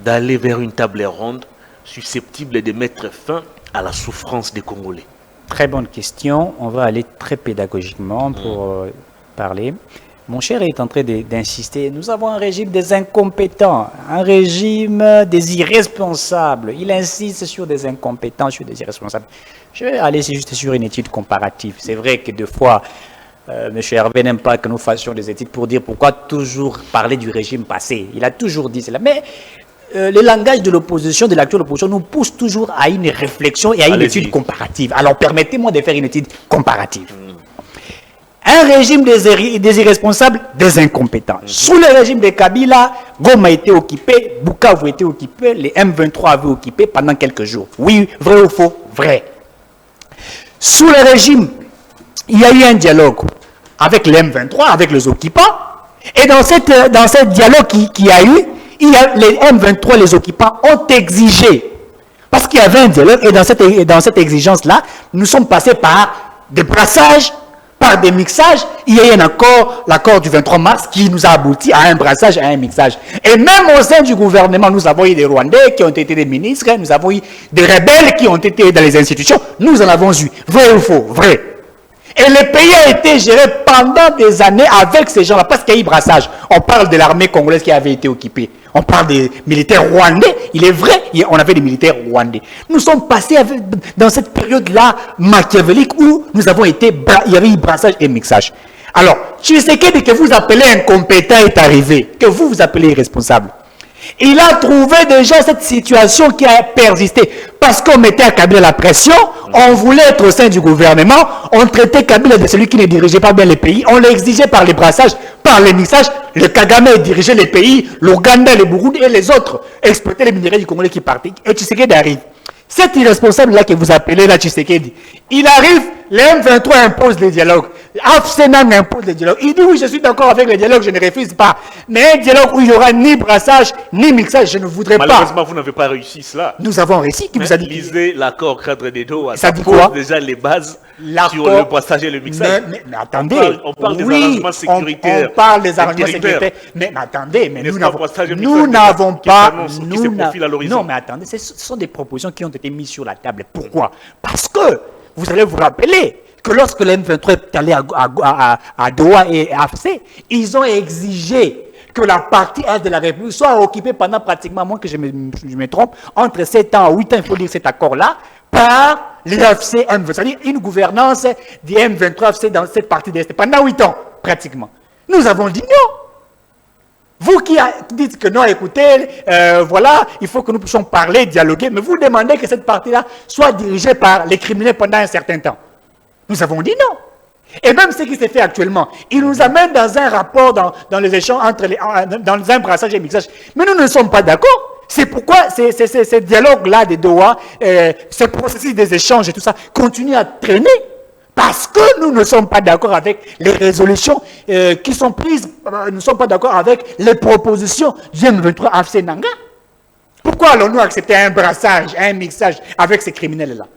d'aller vers une table ronde susceptible de mettre fin à la souffrance des Congolais? Très bonne question. On va aller très pédagogiquement pour parler. Mon cher est en train d'insister. Nous avons un régime des incompétents, un régime des irresponsables. Il insiste sur des incompétents, sur des irresponsables. Je vais aller juste sur une étude comparative. C'est vrai que des fois, M. Hervé n'aime pas que nous fassions des études pour dire pourquoi toujours parler du régime passé. Il a toujours dit cela. Mais le langage de l'opposition, de l'actuelle opposition, nous pousse toujours à une réflexion et à une étude comparative. Alors permettez-moi de faire une étude comparative. Un régime des irresponsables, des incompétents. Sous le régime de Kabila, Goma a été occupé, Bukavu a été occupé, les M23 avaient occupé pendant quelques jours. Oui, vrai ou faux? Vrai. Sous le régime, il y a eu un dialogue avec les M23, avec les occupants. Et dans ce dialogue qui a eu, les M23, les occupants, ont exigé, parce qu'il y avait un dialogue, et dans cette exigence-là, nous sommes passés par des brassages, par des mixages. Il y a eu un accord, l'accord du 23 mars, qui nous a abouti à un brassage, à un mixage. Et même au sein du gouvernement, nous avons eu des Rwandais qui ont été des ministres, nous avons eu des rebelles qui ont été dans les institutions. Nous en avons eu. Vrai ou faux? Vrai. Et le pays a été géré pendant des années avec ces gens-là, parce qu'il y a eu brassage. On parle de l'armée congolaise qui avait été occupée. On parle des militaires rwandais. Il est vrai, on avait des militaires rwandais. Nous sommes passés dans cette période-là machiavélique où nous avons été, il y avait eu brassage et mixage. Alors, Tshisekedi que vous appelez incompétent est arrivé, que vous appelez irresponsable. Il a trouvé déjà cette situation qui a persisté. Parce qu'on mettait à Kabila la pression, on voulait être au sein du gouvernement, on traitait Kabila de celui qui ne dirigeait pas bien les pays, on l'exigeait par les brassages, par les mixages. Le Kagame dirigeait les pays, l'Ouganda, le Burundi et les autres exploitaient les minéraux du Congolais qui partaient. Et Tshisekedi arrive. Cet irresponsable-là que vous appelez là Tshisekedi, il arrive, les M23 impose le dialogue. Afsenang impose le dialogue. Il dit oui, je suis d'accord avec le dialogue, je ne refuse pas. Mais un dialogue où il n'y aura ni brassage, ni mixage, je ne voudrais pas. Malheureusement, vous n'avez pas réussi cela. Nous avons réussi. Qui vous a dit? Lisez l'accord cadre des Doha. Ça dit quoi? Déjà les bases sur le brassage et le mixage. Mais attendez. On parle des arrangements sécuritaires. On parle des arrangements sécuritaires. Mais attendez, mais nous n'avons pas. Non, mais attendez, ce sont des propositions qui ont été mises sur la table. Pourquoi? Parce que vous allez vous rappeler que lorsque le M23 est allé à Doha et à AFC, ils ont exigé que la partie est de la République soit occupée pendant pratiquement, moins que je me trompe, entre 7 ans et 8 ans, il faut dire cet accord-là, par l'AFC M23, c'est-à-dire une gouvernance du M23 AFC dans cette partie de l'Est, pendant 8 ans, pratiquement. Nous avons dit non. Vous qui dites que non, écoutez, voilà, il faut que nous puissions parler, dialoguer, mais vous demandez que cette partie-là soit dirigée par les criminels pendant un certain temps. Nous avons dit non. Et même ce qui s'est fait actuellement, il nous amène dans un rapport, dans les échanges, dans un brassage et mixage. Mais nous ne sommes pas d'accord. C'est pourquoi ce dialogue-là de Doha, ce processus des échanges et tout ça, continue à traîner. Parce que nous ne sommes pas d'accord avec les résolutions qui sont prises, nous ne sommes pas d'accord avec les propositions du M23 AFC Nanga. Pourquoi allons-nous accepter un brassage, un mixage avec ces criminels-là?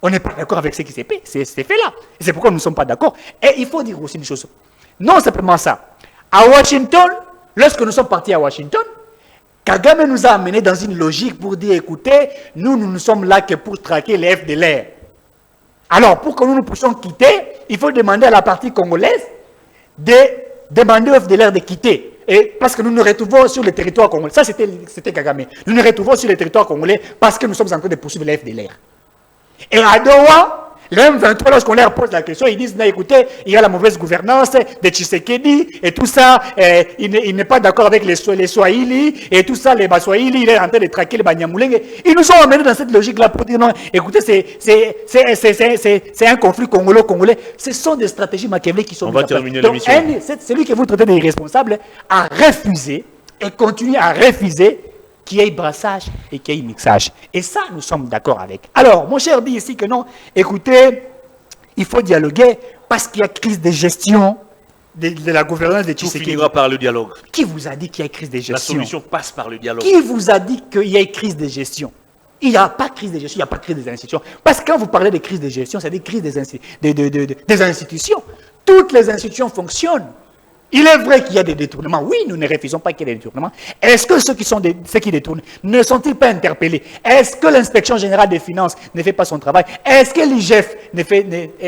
On n'est pas d'accord avec ce qui s'est fait, là. Et c'est pourquoi nous ne sommes pas d'accord. Et il faut dire aussi une chose. Non simplement ça. À Washington, lorsque nous sommes partis à Washington, Kagame nous a amenés dans une logique pour dire, écoutez, nous ne sommes là que pour traquer les FDLR. Alors, pour que nous puissions quitter, il faut demander à la partie congolaise de demander aux FDLR de quitter. Et parce que nous nous retrouvons sur le territoire congolais. Ça, c'était Kagame. Nous nous retrouvons sur le territoire congolais parce que nous sommes en train de poursuivre les FDLR. Et à Doha, le M23, lorsqu'on leur pose la question, ils disent, non, écoutez, il y a la mauvaise gouvernance de Tshisekedi, et tout ça, il n'est pas d'accord avec les Swahili, et tout ça, les Baswahili, il est en train de traquer les Banyamulenge. Ils nous ont amenés dans cette logique-là pour dire, non, écoutez, c'est un conflit congolo-congolais. Ce sont des stratégies machiavéliques qui sont... On va terminer l'émission. Celui que vous traitez d'irresponsable a refusé, et continue à refuser, qu'il y ait brassage et qu'il y ait mixage. Et ça, nous sommes d'accord avec. Alors, mon cher dit ici que non, écoutez, il faut dialoguer parce qu'il y a crise de gestion de la gouvernance de Tshisekedi. Tout finira par le dialogue. Qui vous a dit qu'il y a crise de gestion? La solution passe par le dialogue. Qui vous a dit qu'il y a crise de gestion? Il n'y a pas de crise de gestion, il n'y a pas de crise des institutions. Parce que quand vous parlez de crise de gestion, c'est des crises des institutions. Toutes les institutions fonctionnent. Il est vrai qu'il y a des détournements. Oui, nous ne refusons pas qu'il y ait des détournements. Est-ce que ceux qui détournent ne sont-ils pas interpellés? Est-ce que l'inspection générale des finances ne fait pas son travail? Est-ce que l'IGF,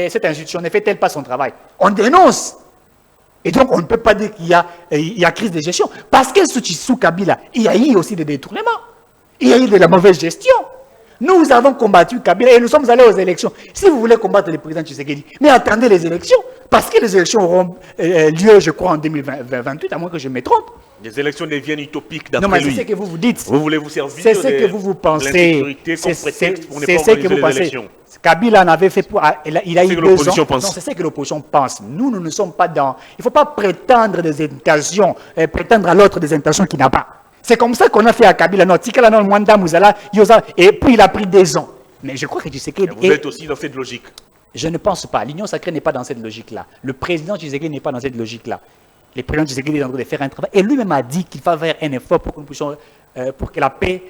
cette institution, ne fait-elle pas son travail? On dénonce. Et donc, on ne peut pas dire qu'il y a crise de gestion. Parce que sous Kabila, il y a eu aussi des détournements. Il y a eu de la mauvaise gestion. Nous avons combattu Kabila et nous sommes allés aux élections. Si vous voulez combattre le président Tshisekedi, mais attendez les élections. Parce que les élections auront lieu, je crois, en 2028, à moins que je me trompe. Les élections deviennent utopiques d'après lui. Non, mais lui. c'est ce que vous vous dites. Vous voulez vous servir c'est ce que vous pensez. C'est ce que vous pensez. Kabila en avait fait pour... Il a eu 2 ans. Non, c'est ce que l'opposition pense. Nous ne sommes pas dans... Il ne faut pas prétendre des intentions, prétendre à l'autre des intentions qu'il n'a pas. C'est comme ça qu'on a fait à Kabila. Non, Tikala, non, Mwanda, Mouzala, Yosa, et puis il a pris 2 ans. Mais je crois que Tshisekedi... Vous êtes aussi dans cette logique. Je ne pense pas. L'Union sacrée n'est pas dans cette logique-là. Le président Tshisekedi n'est pas dans cette logique-là. Le président Tshisekedi est en train de faire un travail. Et lui-même a dit qu'il va faire un effort pour que nous puissions, pour que la paix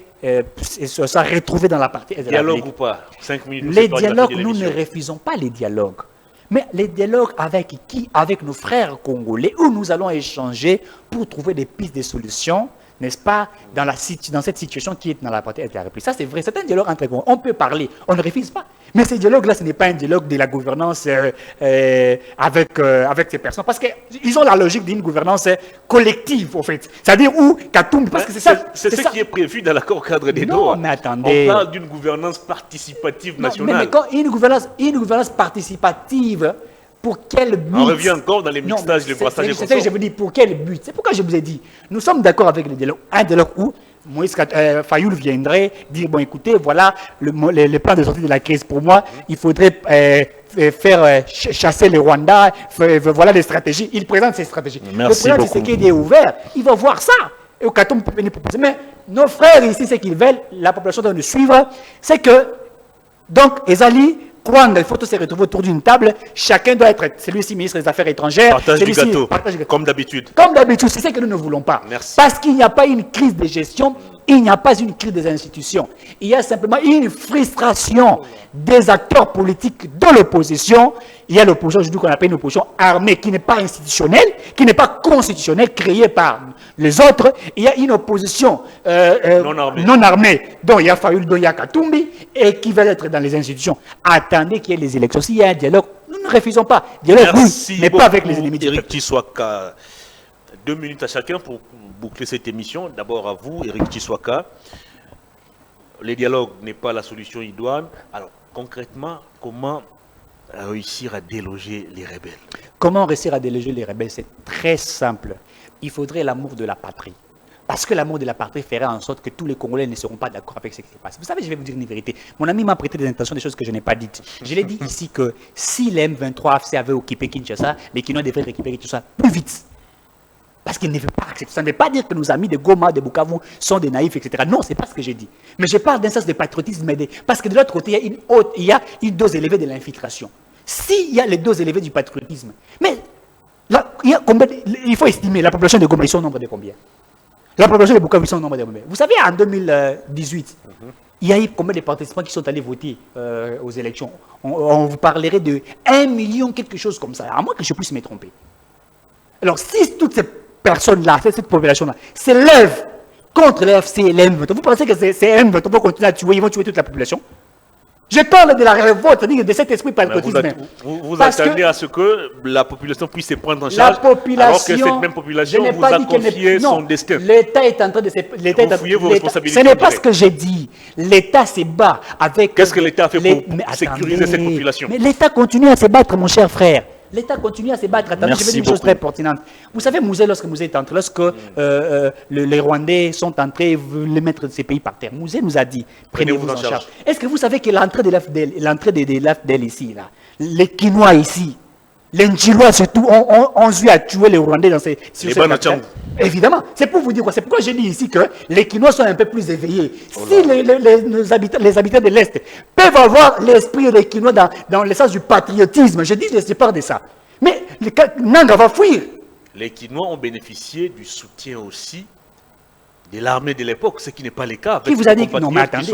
soit retrouvée dans la partie. Dialogue ou pas? 5 minutes. Les dialogues, nous ne refusons pas les dialogues. Mais les dialogues avec qui? Avec nos frères congolais, où nous allons échanger pour trouver des pistes de solutions, n'est-ce pas, dans cette situation qui est dans la partie de la République. Ça, c'est vrai. C'est un dialogue entre Congolais. On peut parler. On ne refuse pas. Mais ce dialogue-là, ce n'est pas un dialogue de la gouvernance avec ces personnes. Parce qu'ils ont la logique d'une gouvernance collective, en fait. C'est-à-dire où Katumbi... Parce que c'est ce qui est prévu dans l'accord cadre des Doha. Non, mais attendez. On parle d'une gouvernance participative nationale. Mais quand une gouvernance participative... Pour quel but? On revient encore dans les mixages, les brassages et c'est ça que je vous dis, pour quel but? C'est pourquoi je vous ai dit, nous sommes d'accord avec le dialogue. Un dialogue où Moïse Fayoul viendrait dire, bon écoutez, voilà le plan de sortie de la crise. Pour moi, il faudrait faire chasser les Rwandais, voilà les stratégies. Il présente ses stratégies. Merci le président Tshisekedi est ouvert, il va voir ça. Et au Katum peut venir proposer. Mais nos frères ici, ce qu'ils veulent, la population doit nous suivre, c'est que, donc, Ezali, quand il faut tous se retrouver autour d'une table, chacun doit être celui-ci ministre des Affaires étrangères. Partage du gâteau, comme d'habitude. Comme d'habitude, c'est ce que nous ne voulons pas. Merci. Parce qu'il n'y a pas une crise de gestion, il n'y a pas une crise des institutions. Il y a simplement une frustration des acteurs politiques de l'opposition. Il y a l'opposition, je dis qu'on appelle une opposition armée, qui n'est pas institutionnelle, qui n'est pas constitutionnelle, créée par les autres. Il y a une opposition non armée, dont il y a Fayoul, dont il y a Katumbi, et qui veulent être dans les institutions. Attendez qu'il y ait les élections. S'il y a un dialogue, nous ne refusons pas. Dialogue, oui, mais pas avec les ennemis du Éric Tshiswaka, 2 minutes à chacun pour boucler cette émission. D'abord à vous, Éric Tshiswaka. Le dialogue n'est pas la solution idoine. Alors, concrètement, comment réussir à déloger les rebelles? Comment réussir à déloger les rebelles? C'est très simple. Il faudrait l'amour de la patrie. Parce que l'amour de la patrie ferait en sorte que tous les Congolais ne seront pas d'accord avec ce qui se passe. Vous savez, je vais vous dire une vérité. Mon ami m'a prêté des intentions, des choses que je n'ai pas dites. Je l'ai dit ici que si les M23 AFC avaient occupé Kinshasa, les Kinois devraient récupérer Kinshasa plus vite. Parce qu'ils ne veulent pas accepter. Ça ne veut pas dire que nos amis de Goma, de Bukavu sont des naïfs, etc. Non, ce n'est pas ce que j'ai dit. Mais je parle d'un sens de patriotisme. Parce que de l'autre côté, il y a une dose élevée de l'infiltration. S'il y a les doses élevées du patriotisme, mais là, il faut estimer la population de Goma, ils sont au nombre de combien? La population de Bukavu sont au nombre de Moussé. Vous savez, en 2018, il y a eu combien de participants qui sont allés voter aux élections? On vous parlerait de 1 million, quelque chose comme ça, à moins que je puisse me tromper. Alors, si toutes ces personnes-là, cette population-là, s'élèvent contre le FC et l'M23, vous pensez que ces M23 vont continuer à tuer, ils vont tuer toute la population? Je parle de la révolte, c'est-à-dire de cet esprit patriotisme. Vous attendez à ce que la population puisse se prendre en charge, alors que cette même population vous a confié son destin. L'État est en train de se... Vous fouillez vos responsabilités. Ce n'est pas ce que j'ai dit. L'État se bat avec... Qu'est-ce que l'État a fait pour sécuriser cette population? Mais l'État continue à se battre, mon cher frère. L'État continue à se battre. Attendez, je vais dire une chose très pertinente. Vous savez, Mouzé, lorsque les Rwandais sont entrés, veulent mettre ces pays par terre, Mouzé nous a dit, prenez-vous en charge. Est-ce que vous savez que l'entrée de l'AFDL ici, là, les Quinois ici, les Ndjilois surtout, ont eu à tuer les Rwandais dans ces... Évidemment. C'est pour vous dire quoi. C'est pourquoi j'ai dit ici que les Quinois sont un peu plus éveillés. Si les habitants de l'Est peuvent avoir l'esprit des Quinois dans le sens du patriotisme, je dis, je parle de ça. Mais Nanga va fuir. Les Quinois ont bénéficié du soutien aussi de l'armée de l'époque, ce qui n'est pas le cas avec qui vous a dit que non, mais attendez,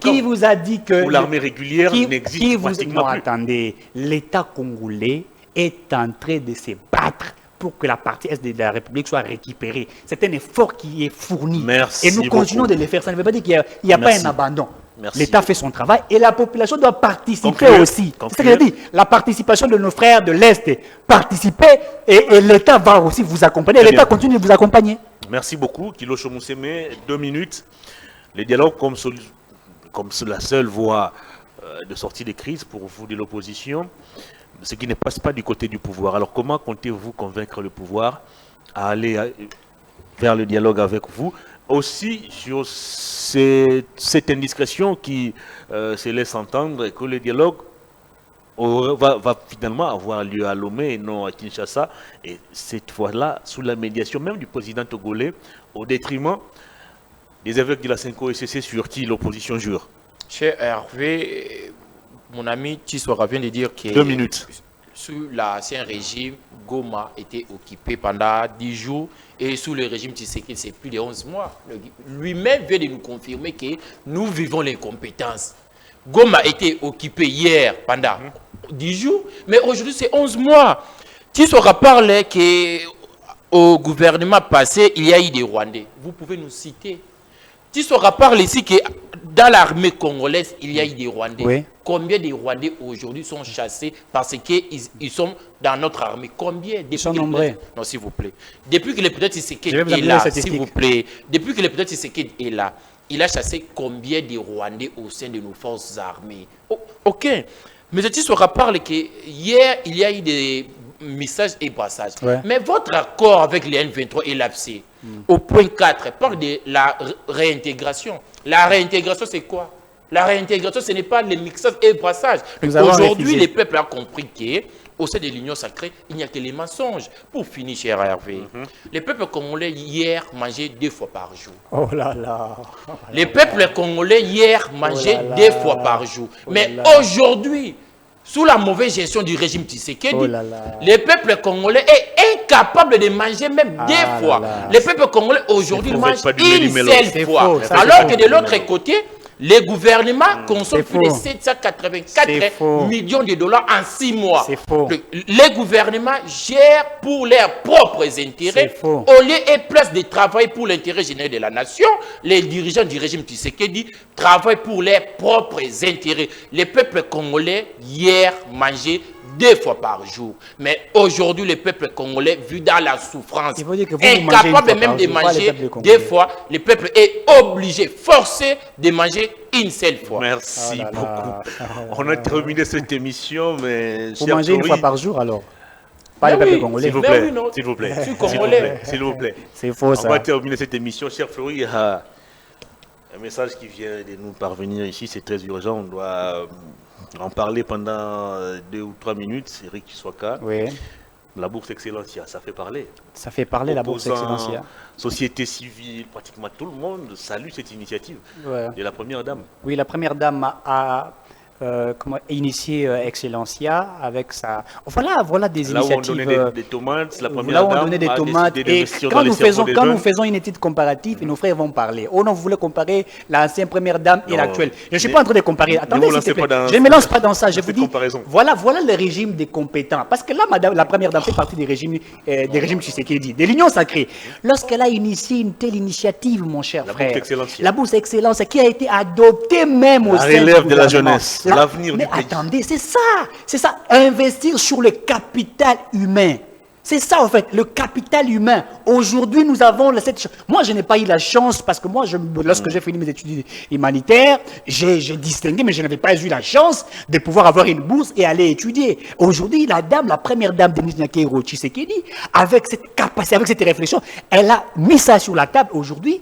qui vous a dit que l'armée régulière n'existe pratiquement plus. Attendez, l'État congolais est en train de se battre pour que la partie est de la République soit récupérée. C'est un effort qui est fourni. Merci et nous continuons de le faire. Ça ne veut pas dire qu'il n'y a pas un abandon. L'État fait son travail et la population doit participer aussi. C'est ce que je dis. La participation de nos frères de l'Est, participer et l'État va aussi vous accompagner. L'État continue de vous accompagner. Merci beaucoup. Kilo Chomousseme, 2 minutes. Les dialogues comme la seule voie de sortie des crises pour vous de l'opposition, ce qui ne passe pas du côté du pouvoir. Alors comment comptez-vous convaincre le pouvoir à aller vers le dialogue avec vous? Aussi sur cette indiscrétion qui se laisse entendre que le dialogue va finalement avoir lieu à Lomé et non à Kinshasa, et cette fois-là sous la médiation même du président togolais, au détriment des évêques de la 5OSCC sur qui l'opposition jure. Cher Hervé, mon ami Tissora vient de dire que 2 minutes. Sous l'ancien régime, Goma était occupé pendant 10 jours et sous le régime Tshisekedi, c'est plus de 11 mois. Lui-même vient de nous confirmer que nous vivons l'incompétence. Goma était occupé hier pendant 10 jours, mais aujourd'hui c'est 11 mois. Tissora parlait qu'au gouvernement passé, il y a eu des Rwandais. Vous pouvez nous citer? Tissora parle ici que dans l'armée congolaise, il y a eu des Rwandais. Oui. Combien de Rwandais aujourd'hui sont chassés parce qu'ils sont dans notre armée? Combien? Ils sont nombreux. Non, s'il vous plaît. Depuis que le président Tshisekedi est là, s'il vous plaît. Depuis que le président Tshisekedi est là, il a chassé combien de Rwandais au sein de nos forces armées? Oh, ok. Mais Tissora parle que hier, il y a eu des messages et brassages. Ouais. Mais votre accord avec les N23 et l'AFC, au point 4, parle de la réintégration. La réintégration, c'est quoi? La réintégration, ce n'est pas les mixages et brassages. Aujourd'hui, les peuples ont compris qu'au sein de l'Union sacrée, il n'y a que les mensonges. Pour finir, cher Hervé, les peuples congolais hier mangeaient 2 fois par jour. Oh là là. Les peuples congolais hier mangeaient 2 fois par jour. Mais aujourd'hui, sous la mauvaise gestion du régime Tshisekedi, les peuples congolais sont incapables de manger même 2 fois. Les peuples congolais aujourd'hui mangent une seule fois. Alors que de l'autre côté, les gouvernements consomment plus de 784 millions de dollars en 6 mois. Les gouvernements gèrent pour leurs propres intérêts. Au lieu et place de travailler pour l'intérêt général de la nation, les dirigeants du régime Tshisekedi travaillent pour leurs propres intérêts. Les peuples congolais hier mangeaient 2 fois par jour. Mais aujourd'hui, le peuple congolais, vu dans la souffrance, incapable même de manger 2 fois, le peuple est obligé, forcé de manger une seule fois. Merci beaucoup. On a terminé cette émission, mais... Vous mangez 1 fois par jour alors? Pas le peuple congolais. S'il vous plaît, s'il vous plaît. S'il vous plaît. C'est faux ça. On va terminer cette émission. Cher Fleury, il y a un message qui vient de nous parvenir ici, c'est très urgent. On doit en parler pendant 2 ou 3 minutes. Eric Kiswaka. Oui. La bourse Excellencia, ça fait parler. Ça fait parler, la bourse Excellencia. Société civile, pratiquement tout le monde salue cette initiative de la première dame. Oui, la première dame a initié Excellencia avec sa... Voilà des Là où on initiatives. donnait des tomates, la première Là où on dame donnait des a tomates. décidé Et d'investir quand dans les cerveaux des nous jeunes. faisons une étude comparative, et nos frères vont parler. Oh non, vous voulez comparer l'ancienne première dame et Non, l'actuelle. Je ne suis mais- pas en train de comparer. Attendez, vous s'il te lancez plaît. pas dans- Je ne me lance pas dans ça. Je cette vous dis, comparaison. voilà le régime des compétents. Parce que là, madame, la première dame fait partie des régimes Tshisekedi, de l'Union sacrée. Lorsqu'elle a initié une telle initiative, mon cher La frère, bourse Excellence. la bourse Excellence, qui a été adoptée même au La sein du relève de la gouvernement. jeunesse, l'avenir Mais du pays. attendez, c'est ça, investir sur le capital humain. C'est ça, en fait, le capital humain. Aujourd'hui, nous avons cette chance. Moi, je n'ai pas eu la chance parce que moi, lorsque j'ai fini mes études humanitaires, j'ai distingué, mais je n'avais pas eu la chance de pouvoir avoir une bourse et aller étudier. Aujourd'hui, la première dame Denise Nyakero Tshisekedi, avec cette capacité, avec cette réflexion, elle a mis ça sur la table. Aujourd'hui,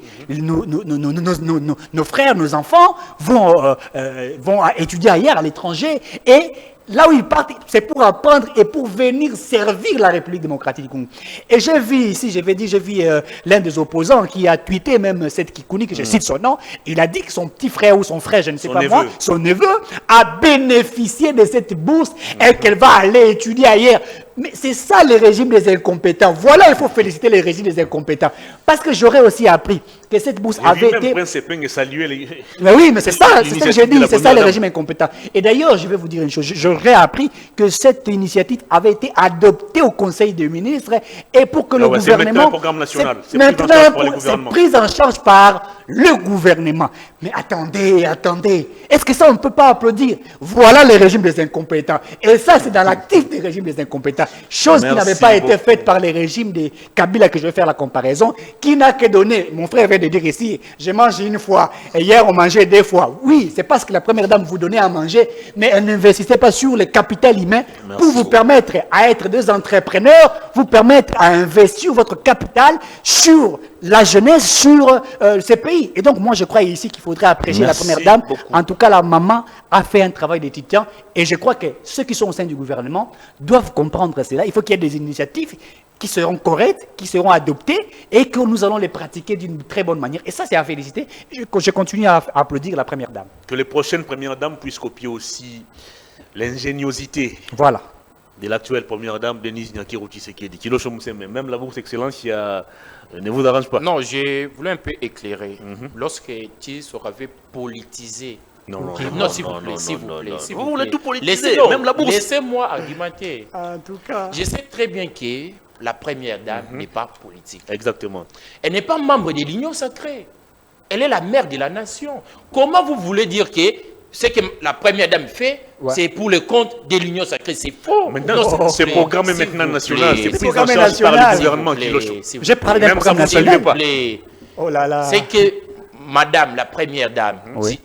nos frères, nos enfants vont étudier ailleurs, à l'étranger, et là où ils partent, c'est pour apprendre et pour venir servir la République démocratique du Congo. Et j'ai vu ici, j'ai vu l'un des opposants qui a tweeté même cette Kikouni, que je cite son nom, il a dit que son petit frère ou son frère, je ne sais Son pas neveu. moi, son neveu a bénéficié de cette bourse et qu'elle va aller étudier ailleurs. Mais c'est ça le régime des incompétents. Voilà, il faut féliciter le régime des incompétents. Parce que j'aurais aussi appris que cette bourse J'ai vu avait même été... Prince Epeng et saluer les... Mais oui, mais c'est ça que j'ai L'initiative de dit, la c'est ça première le dame. régime incompétent. Et d'ailleurs, je vais vous dire une chose, j'aurais appris que cette initiative avait été adoptée au Conseil des ministres et pour que le ouais, c'est maintenant gouvernement... un programme national. C'est maintenant pris en charge par le c'est gouvernement. pris en charge par le gouvernement. Mais attendez, est-ce que ça on ne peut pas applaudir? Voilà le régime des incompétents. Et ça, c'est dans l'actif des régimes des incompétents. Chose qui Merci n'avait pas été beaucoup. faite par les régimes des Kabila, que je vais faire la comparaison, qui n'a que donné. Mon frère vient de dire ici, j'ai mangé une fois, et hier on mangeait deux fois. Oui, c'est parce que la première dame vous donnait à manger, mais elle n'investissait pas sur le capital humain pour vous permettre à être des entrepreneurs, vous permettre à investir votre capital sur la jeunesse, sur ces pays. Et donc moi je crois ici qu'il faudrait apprécier Merci la première dame. beaucoup. En tout cas, la maman a fait un travail de titan, et je crois que ceux qui sont au sein du gouvernement doivent comprendre cela. Il faut qu'il y ait des initiatives qui seront correctes, qui seront adoptées, et que nous allons les pratiquer d'une très bonne manière. Et ça, c'est à féliciter. Je continue à applaudir la première dame. Que les prochaines premières dames puissent copier aussi l'ingéniosité Voilà. de l'actuelle première dame, Denise Nyakero Tshisekedi. Kilo Chomoussem, même la bourse Excellence, ne vous arrange pas. Non, je voulais un peu éclairer. Lorsque Tis avait politisé. Non, non, Non, s'il vous non, plaît, non, s'il non, vous plaît. non. s'il Vous vous voulez plaît. tout politiser, Laissez-le, même la bourse. Laissez-moi argumenter. En tout cas. Je sais très bien que la première dame n'est pas politique. Exactement. Elle n'est pas membre de l'Union sacrée. Elle est la mère de la nation. Comment vous voulez dire que ce que la première dame fait, c'est pour le compte de l'Union sacrée? C'est faux. Maintenant, Non, s'il vous ce plaît, programme est s'il maintenant vous national. plaît, C'est s'il pris en programme charge par national. le gouvernement. plaît, Kilo Chom. s'il vous J'ai parlé d'un Même ça, programme vous saluez national. pas. plaît. Oh là là. C'est que Madame la première dame, Oui.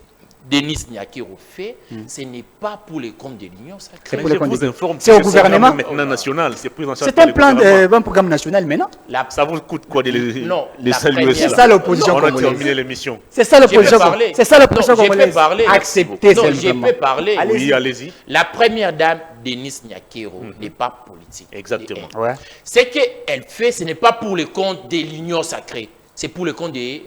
Denise Nyakero fait, ce n'est pas pour les comptes de l'Union C'est sacrée. pour Je les comptes vous de- informe C'est au que ce gouvernement. programme est maintenant national. C'est pris en charge C'est par un le plan, gouvernement. un programme national maintenant. La- Ça vous coûte quoi de les, Non, les la saluer première- cela? C'est ça l'opposition On a congolaise. terminé l'émission. C'est ça Je l'opposition. peux parler. C'est ça l'opposition Non, je peux congolaise. parler. Accepter Non, je simplement. peux parler. Allez-y. Oui, allez-y. La première dame, Denise Nyakero, n'est pas politique. Exactement. De un. Ouais. Ce qu'elle fait, ce n'est pas pour le compte de l'Union sacrée. C'est pour le compte des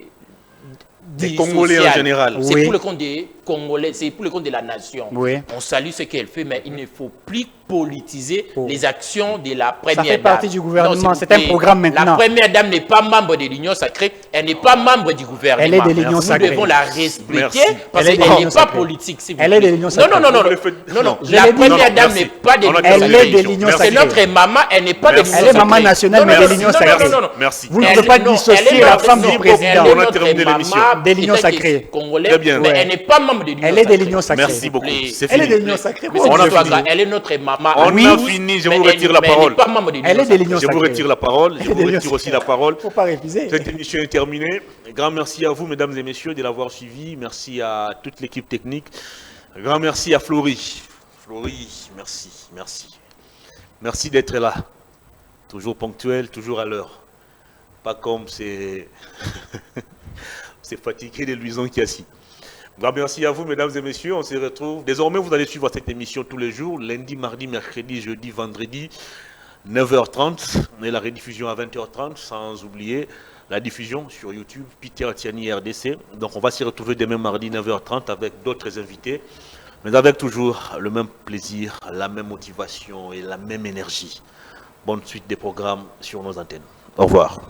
Congolais en social. général. C'est Oui. pour le compte des Congolais, c'est pour le compte de la nation. Oui. On salue ce qu'elle fait, mais il ne faut plus politiser Oh. les actions de la première dame. fait partie du gouvernement, Non, s'il vous c'est un plaît. programme maintenant. La première dame n'est pas membre de l'Union sacrée, elle n'est pas membre du gouvernement. Elle est de l'Union Nous sacrée. devons la respecter Merci. parce Elle est de qu'elle l'Union n'est pas sacrée. politique. s'il vous Elle est de plaît. l'Union Non, sacrée. non, non, non. Vous le faites- Non, non. Je La l'ai dit. première Non, non, dame merci. n'est pas de On a l'Union terminé Elle est de sacrée. l'Union C'est sacrée. notre maman, elle n'est pas de Merci. l'Union Elle est sacrée. maman nationale, mais de Merci. l'Union Non, non, sacrée. non, non, non. Merci. Vous ne Elle pouvez pas est- non, dissocier elle est la notre- femme du non, président. elle est On a notre terminé maman, l'émission. De l'Union peut-être sacrée. congolaise, Très bien. mais Ouais. elle n'est pas membre de l'Union Elle est de sacrée. l'Union sacrée. Merci beaucoup. S'il vous C'est Elle est fini. de l'Union sacrée. Mais Vous, c'est On a notre fini. elle est notre maman. On Oui, a fini, je mais vous elle- retire la mais elle parole. n'est pas membre de l'Union Elle est de sacrée. l'Union Je vous sacrée. retire la parole. Je Elle est vous de retire aussi la parole. Faut pas refuser. Cette émission est terminée. Grand merci à vous, mesdames et messieurs, de l'avoir suivi. Merci à toute l'équipe technique. Grand merci à Florie. Florie, merci, merci. Merci d'être là. Toujours ponctuel, toujours à l'heure. Pas comme c'est c'est fatigué de luisant qui est assis. Grand merci à vous, mesdames et messieurs. On se retrouve. Désormais, vous allez suivre cette émission tous les jours, lundi, mardi, mercredi, jeudi, vendredi, 9h30. Et la rediffusion à 20h30, sans oublier la diffusion sur YouTube, Peter Tiani RDC. Donc, on va s'y retrouver demain mardi, 9h30, avec d'autres invités. mais avec toujours le même plaisir, la même motivation et la même énergie. Bonne suite des programmes sur nos antennes. Au revoir.